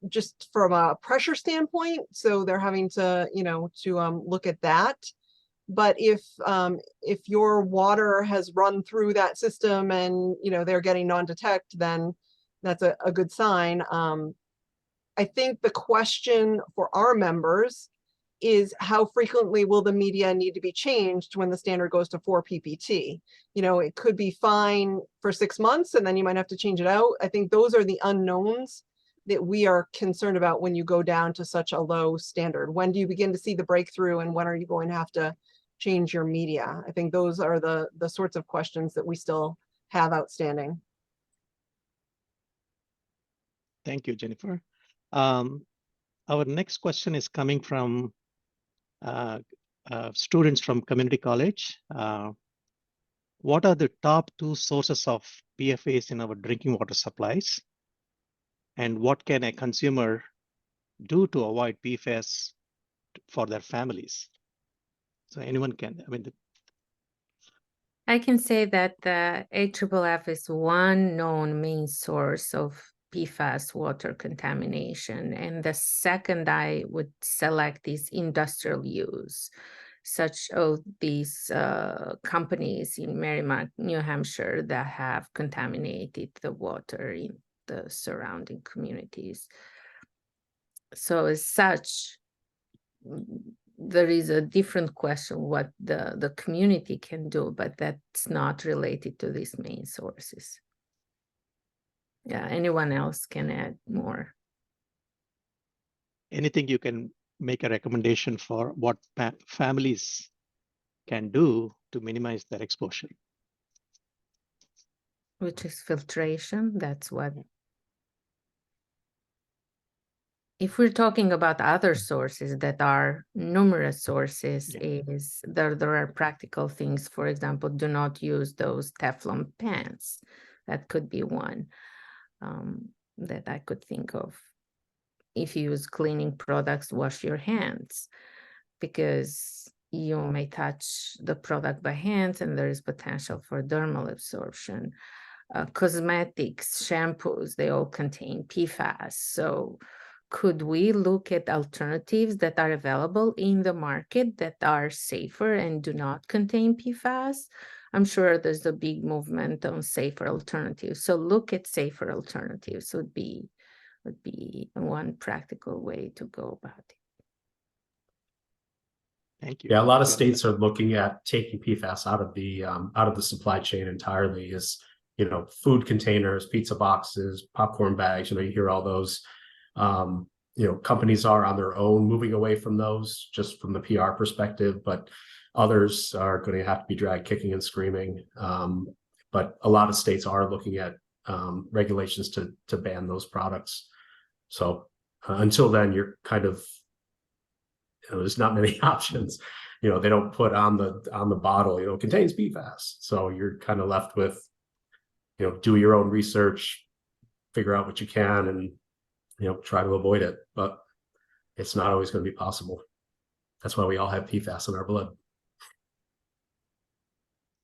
just from a pressure standpoint. So they're having to, look at that. But if your water has run through that system and, they're getting non-detect, then that's a good sign. I think the question for our members is how frequently will the media need to be changed when the standard goes to 4 ppt? It could be fine for 6 months and then you might have to change it out. I think those are the unknowns that we are concerned about when you go down to such a low standard. When do you begin to see the breakthrough and when are you going to have to change your media? I think those are the sorts of questions that we still have outstanding. Thank you, Jennifer. Our next question is coming from students from community college. What are the top 2 sources of PFAS in our drinking water supplies? And what can a consumer do to avoid PFAS for their families? So anyone can, I can say that the AFFF is one known main source of PFAS water contamination. And the second I would select is industrial use, such as these companies in Merrimack, New Hampshire, that have contaminated the water in the surrounding communities. So as such, there is a different question what the community can do, but that's not related to these main sources. Yeah, anyone else can add more. Anything you can make a recommendation for what families can do to minimize their exposure? Which is filtration. That's what. If we're talking about other sources that are numerous sources, is there are practical things. For example, do not use those Teflon pans. That could be one that I could think of. If you use cleaning products, wash your hands, because you may touch the product by hands and there is potential for dermal absorption. Cosmetics, shampoos, they all contain PFAS. So could we look at alternatives that are available in the market that are safer and do not contain PFAS? I'm sure there's a big movement on safer alternatives. So look at safer alternatives would be one practical way to go about it. Thank you. Yeah, a lot of states are looking at taking PFAS out of the supply chain entirely. Is, you know, food containers, pizza boxes, popcorn bags. You know, you hear all those. You know, companies are on their own moving away from those just from the PR perspective, but others are going to have to be dragged kicking and screaming. But a lot of states are looking at regulations to ban those products. So until then, you're kind of, you know, there's not many options. You know, they don't put on the bottle, you know, contains PFAS. So you're kind of left with, you know, do your own research, figure out what you can, and, you know, try to avoid it. But it's not always going to be possible. That's why we all have PFAS in our blood.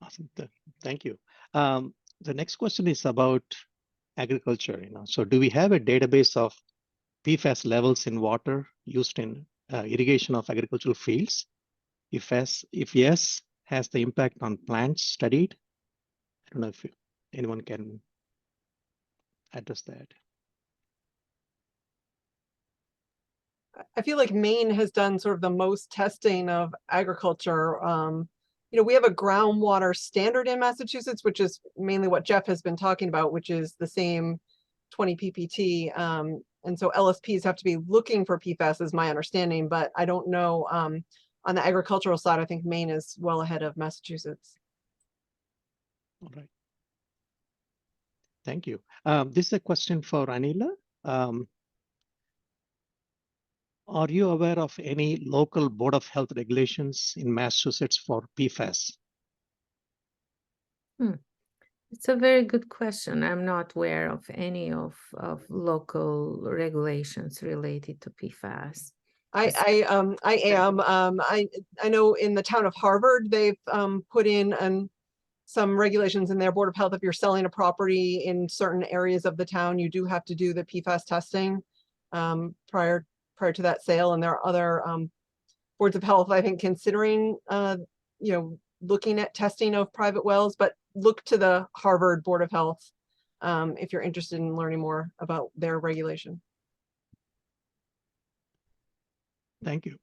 Awesome. Thank you. The next question is about agriculture. You know, so do we have a database of PFAS levels in water used in irrigation of agricultural fields? If yes, has the impact on plants studied? I don't know if anyone can address that. I feel like Maine has done sort of the most testing of agriculture. You know, we have a groundwater standard in Massachusetts, which is mainly what Jeff has been talking about, which is the same 20 ppt. And so LSPs have to be looking for PFAS, is my understanding, but I don't know. On the agricultural side, I think Maine is well ahead of Massachusetts. All right. Thank you. This is a question for Anila. Are you aware of any local Board of Health regulations in Massachusetts for PFAS? It's a very good question. I'm not aware of any of local regulations related to PFAS. I am. I know in the town of Harvard, they've put in some regulations in their Board of Health. If you're selling a property in certain areas of the town, you do have to do the PFAS testing prior to that sale. And there are other boards of health, I think, considering you know, looking at testing of private wells, but look to the Harvard Board of Health if you're interested in learning more about their regulation. Thank you.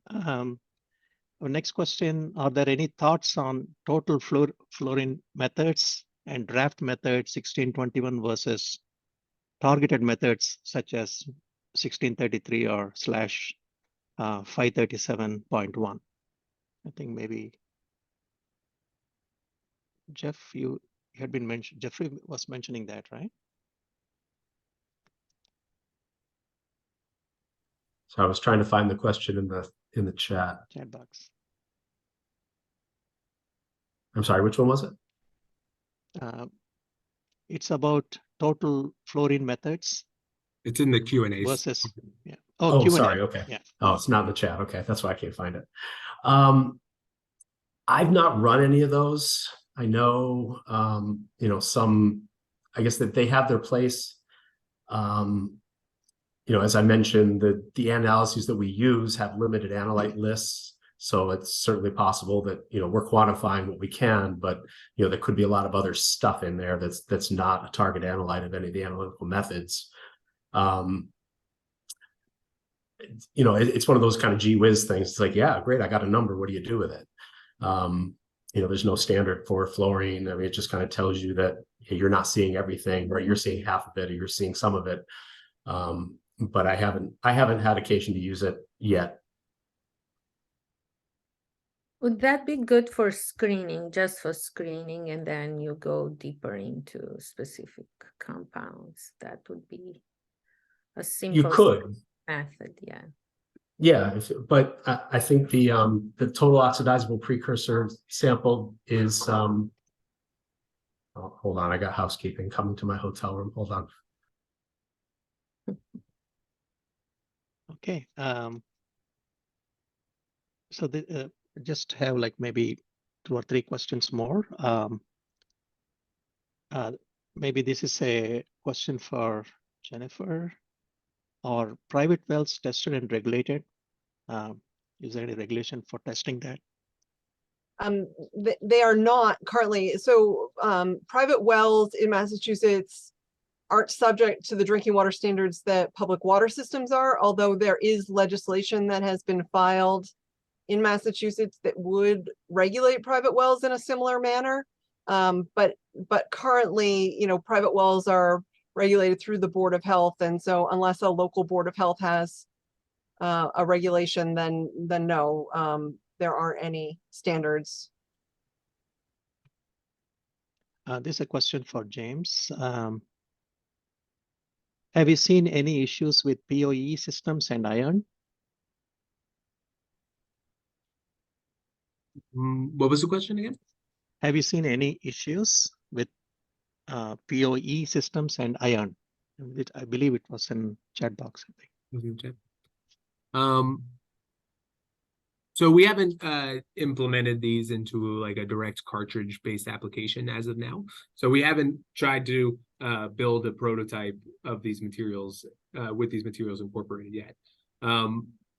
Our next question, are there any thoughts on total fluorine methods and draft method 1621 versus targeted methods such as 1633 or /537.1? I think maybe Jeff, you had been mentioned, Jeffrey was mentioning that, right? So I was trying to find the question in the chat. Chat box. I'm sorry, which one was it? It's about total fluorine methods. It's in the Q&A. Versus, yeah. Oh, Q&A. sorry. Okay. Yeah. Oh, it's not in the chat. Okay, that's why I can't find it. I've not run any of those. I know, you know, some, I guess that they have their place. You know, as I mentioned, the analyses that we use have limited analyte lists. So it's certainly possible that, you know, we're quantifying what we can, but, you know, there could be a lot of other stuff in there that's not a target analyte of any of the analytical methods. you know, it's one of those kind of gee whiz things. It's like, yeah, great, I got a number. What do you do with it? You know, there's no standard for fluorine. I mean, it just kind of tells you that you're not seeing everything, or you're seeing half of it, or you're seeing some of it. But I haven't had occasion to use it yet. Would that be good for screening, just for screening, and then you go deeper into specific compounds? That would be a simple You could. method, yeah. Yeah, but I think the total oxidizable precursor sample is oh, hold on, I got housekeeping coming to my hotel room. Hold on. Okay. So just have like maybe 2 or 3 questions more. Maybe this is a question for Jennifer. Are private wells tested and regulated? Is there any regulation for testing that? They are not currently. So private wells in Massachusetts aren't subject to the drinking water standards that public water systems are, although there is legislation that has been filed in Massachusetts that would regulate private wells in a similar manner. But currently, you know, private wells are regulated through the Board of Health. And so unless a local Board of Health has a regulation, then no, there aren't any standards. This is a question for James. Have you seen any issues with POE systems and iron? What was the question again? Have you seen any issues with POE systems and iron? I believe it was in chat box, I think. So we haven't implemented these into like a direct cartridge-based application as of now. So we haven't tried to build a prototype of these materials with these materials incorporated yet.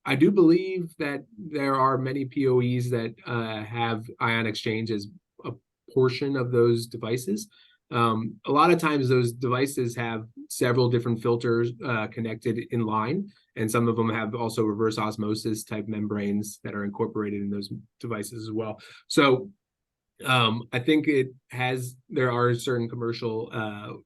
I do believe that there are many POEs that have ion exchange as a portion of those devices. A lot of times those devices have several different filters connected in line, and some of them have also reverse osmosis type membranes that are incorporated in those devices as well. So I think there are certain commercial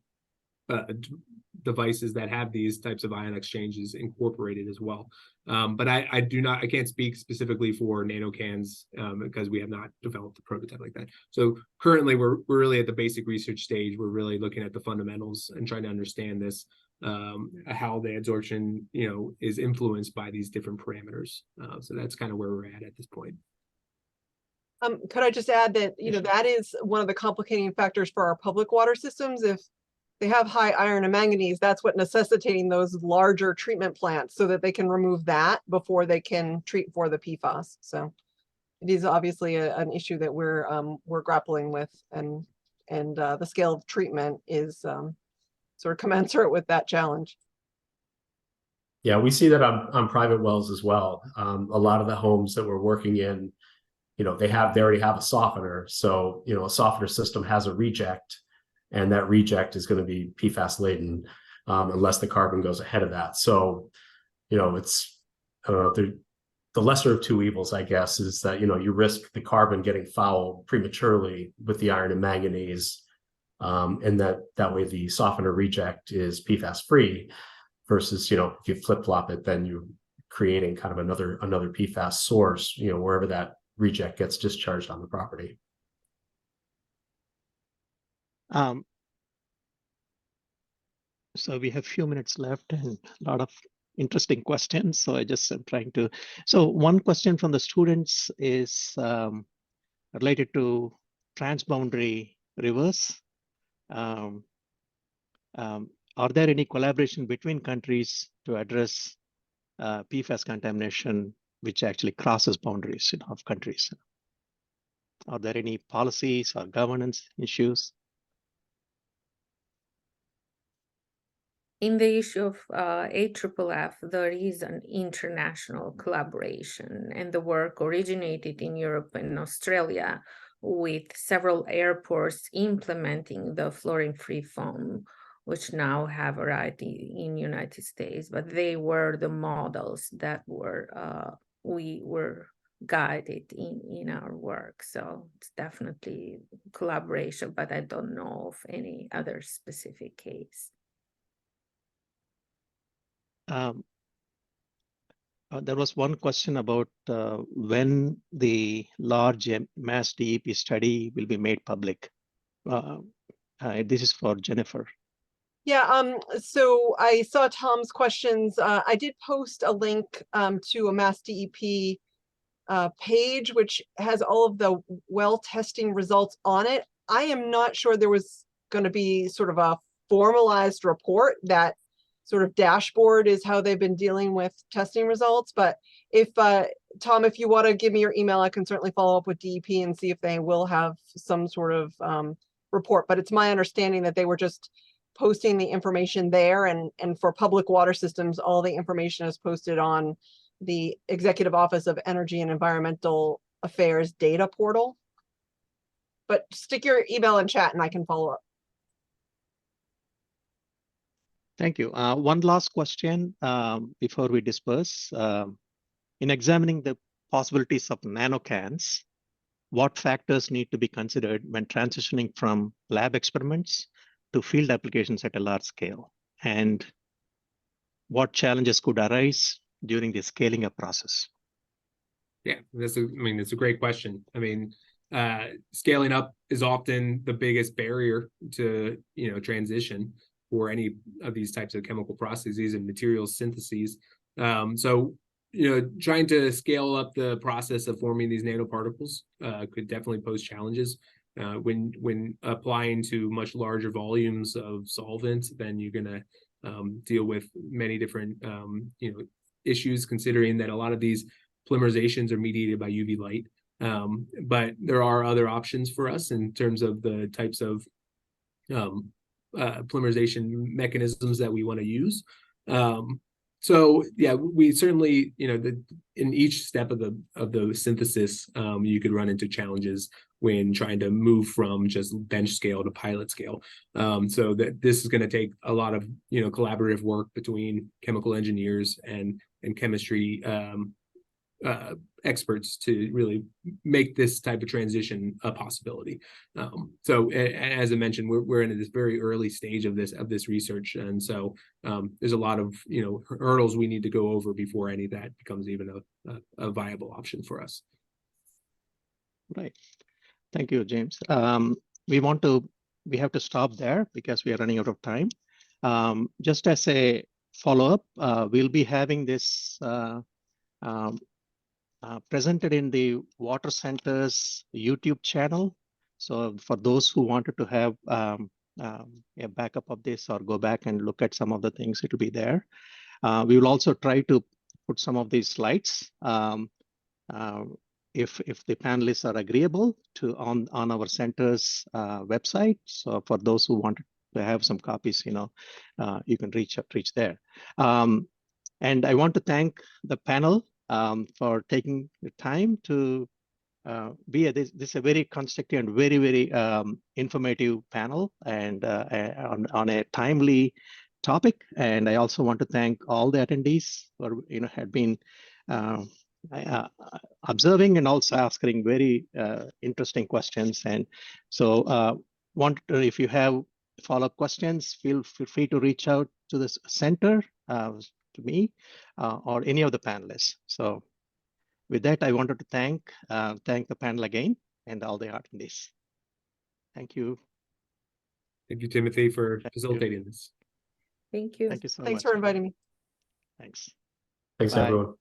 devices that have these types of ion exchanges incorporated as well. But I can't speak specifically for nanocans because we have not developed a prototype like that. So currently we're really at the basic research stage. We're really looking at the fundamentals and trying to understand this, how the adsorption, you know, is influenced by these different parameters. So that's kind of where we're at this point. Could I just add that, you know, that is one of the complicating factors for our public water systems. If they have high iron and manganese, that's what necessitating those larger treatment plants so that they can remove that before they can treat for the PFAS. So it is obviously an issue that we're grappling with, and the scale of treatment is sort of commensurate with that challenge. Yeah, we see that on private wells as well. A lot of the homes that we're working in, you know, they already have a softener. So, you know, a softener system has a reject, and that reject is going to be PFAS laden unless the carbon goes ahead of that. So, you know, it's, I don't know, the lesser of two evils, I guess, is that, you know, you risk the carbon getting foul prematurely with the iron and manganese, and that way the softener reject is PFAS free, versus, you know, if you flip-flop it, then you're creating kind of another PFAS source, you know, wherever that reject gets discharged on the property. So we have a few minutes left and a lot of interesting questions. So I just am trying to. So one question from the students is related to transboundary rivers. Are there any collaboration between countries to address PFAS contamination, which actually crosses boundaries of countries? Are there any policies or governance issues? In the issue of AFFF, there is an international collaboration, and the work originated in Europe and Australia, with several airports implementing the fluorine-free foam which now have variety in United States, but they were the models that were we were guided in our work. So it's definitely collaboration, but I don't know of any other specific case. There was one question about when the large mass DEP study will be made public. This is for Jennifer. Yeah, so I saw Tom's questions. I did post a link to a Mass DEP page, which has all of the well testing results on it. I am not sure there was going to be sort of a formalized report. That sort of dashboard is how they've been dealing with testing results. But if Tom, if you want to give me your email, I can certainly follow up with DEP and see if they will have some sort of report. But it's my understanding that they were just posting the information there, and for public water systems, all the information is posted on the Executive Office of Energy and Environmental Affairs data portal. But stick your email in chat and I can follow up. Thank you. One last question before we disperse. In examining the possibilities of nanocans, what factors need to be considered when transitioning from lab experiments to field applications at a large scale? And what challenges could arise during the scaling up process? Yeah, it's a great question. I mean, scaling up is often the biggest barrier to, transition for any of these types of chemical processes and materials syntheses. So, trying to scale up the process of forming these nanoparticles could definitely pose challenges. When applying to much larger volumes of solvent, then you're going to deal with many different, issues, considering that a lot of these polymerizations are mediated by UV light. But there are other options for us in terms of the types of polymerization mechanisms that we want to use. So yeah, we certainly, in each step of the synthesis, you could run into challenges when trying to move from just bench scale to pilot scale. So that this is going to take a lot of, collaborative work between chemical engineers and chemistry experts to really make this type of transition a possibility. So as I mentioned, we're in this very early stage of this research, and so there's a lot of hurdles we need to go over before any of that becomes even a viable option for us. Right. Thank you, James. We have to stop there because we are running out of time. Just as a follow-up, we'll be having this presented in the Water Center's YouTube channel. So for those who wanted to have a backup of this or go back and look at some of the things, it will be there. We will also try to put some of these slides if the panelists are agreeable to on our center's website. So for those who wanted to have some copies, you can reach there. And I want to thank the panel for taking the time to be this is a very constructive and very, very informative panel, and on a timely topic. And I also want to thank all the attendees who had been observing and also asking very interesting questions. And so if you have follow-up questions, feel free to reach out to the center, to me, or any of the panelists. So with that, I wanted to thank the panel again and all the attendees. Thank you. Thank you, Timothy, for facilitating this. Thank you. Thank you so much. Thanks for inviting me. Thanks. Thanks, Bye. everyone.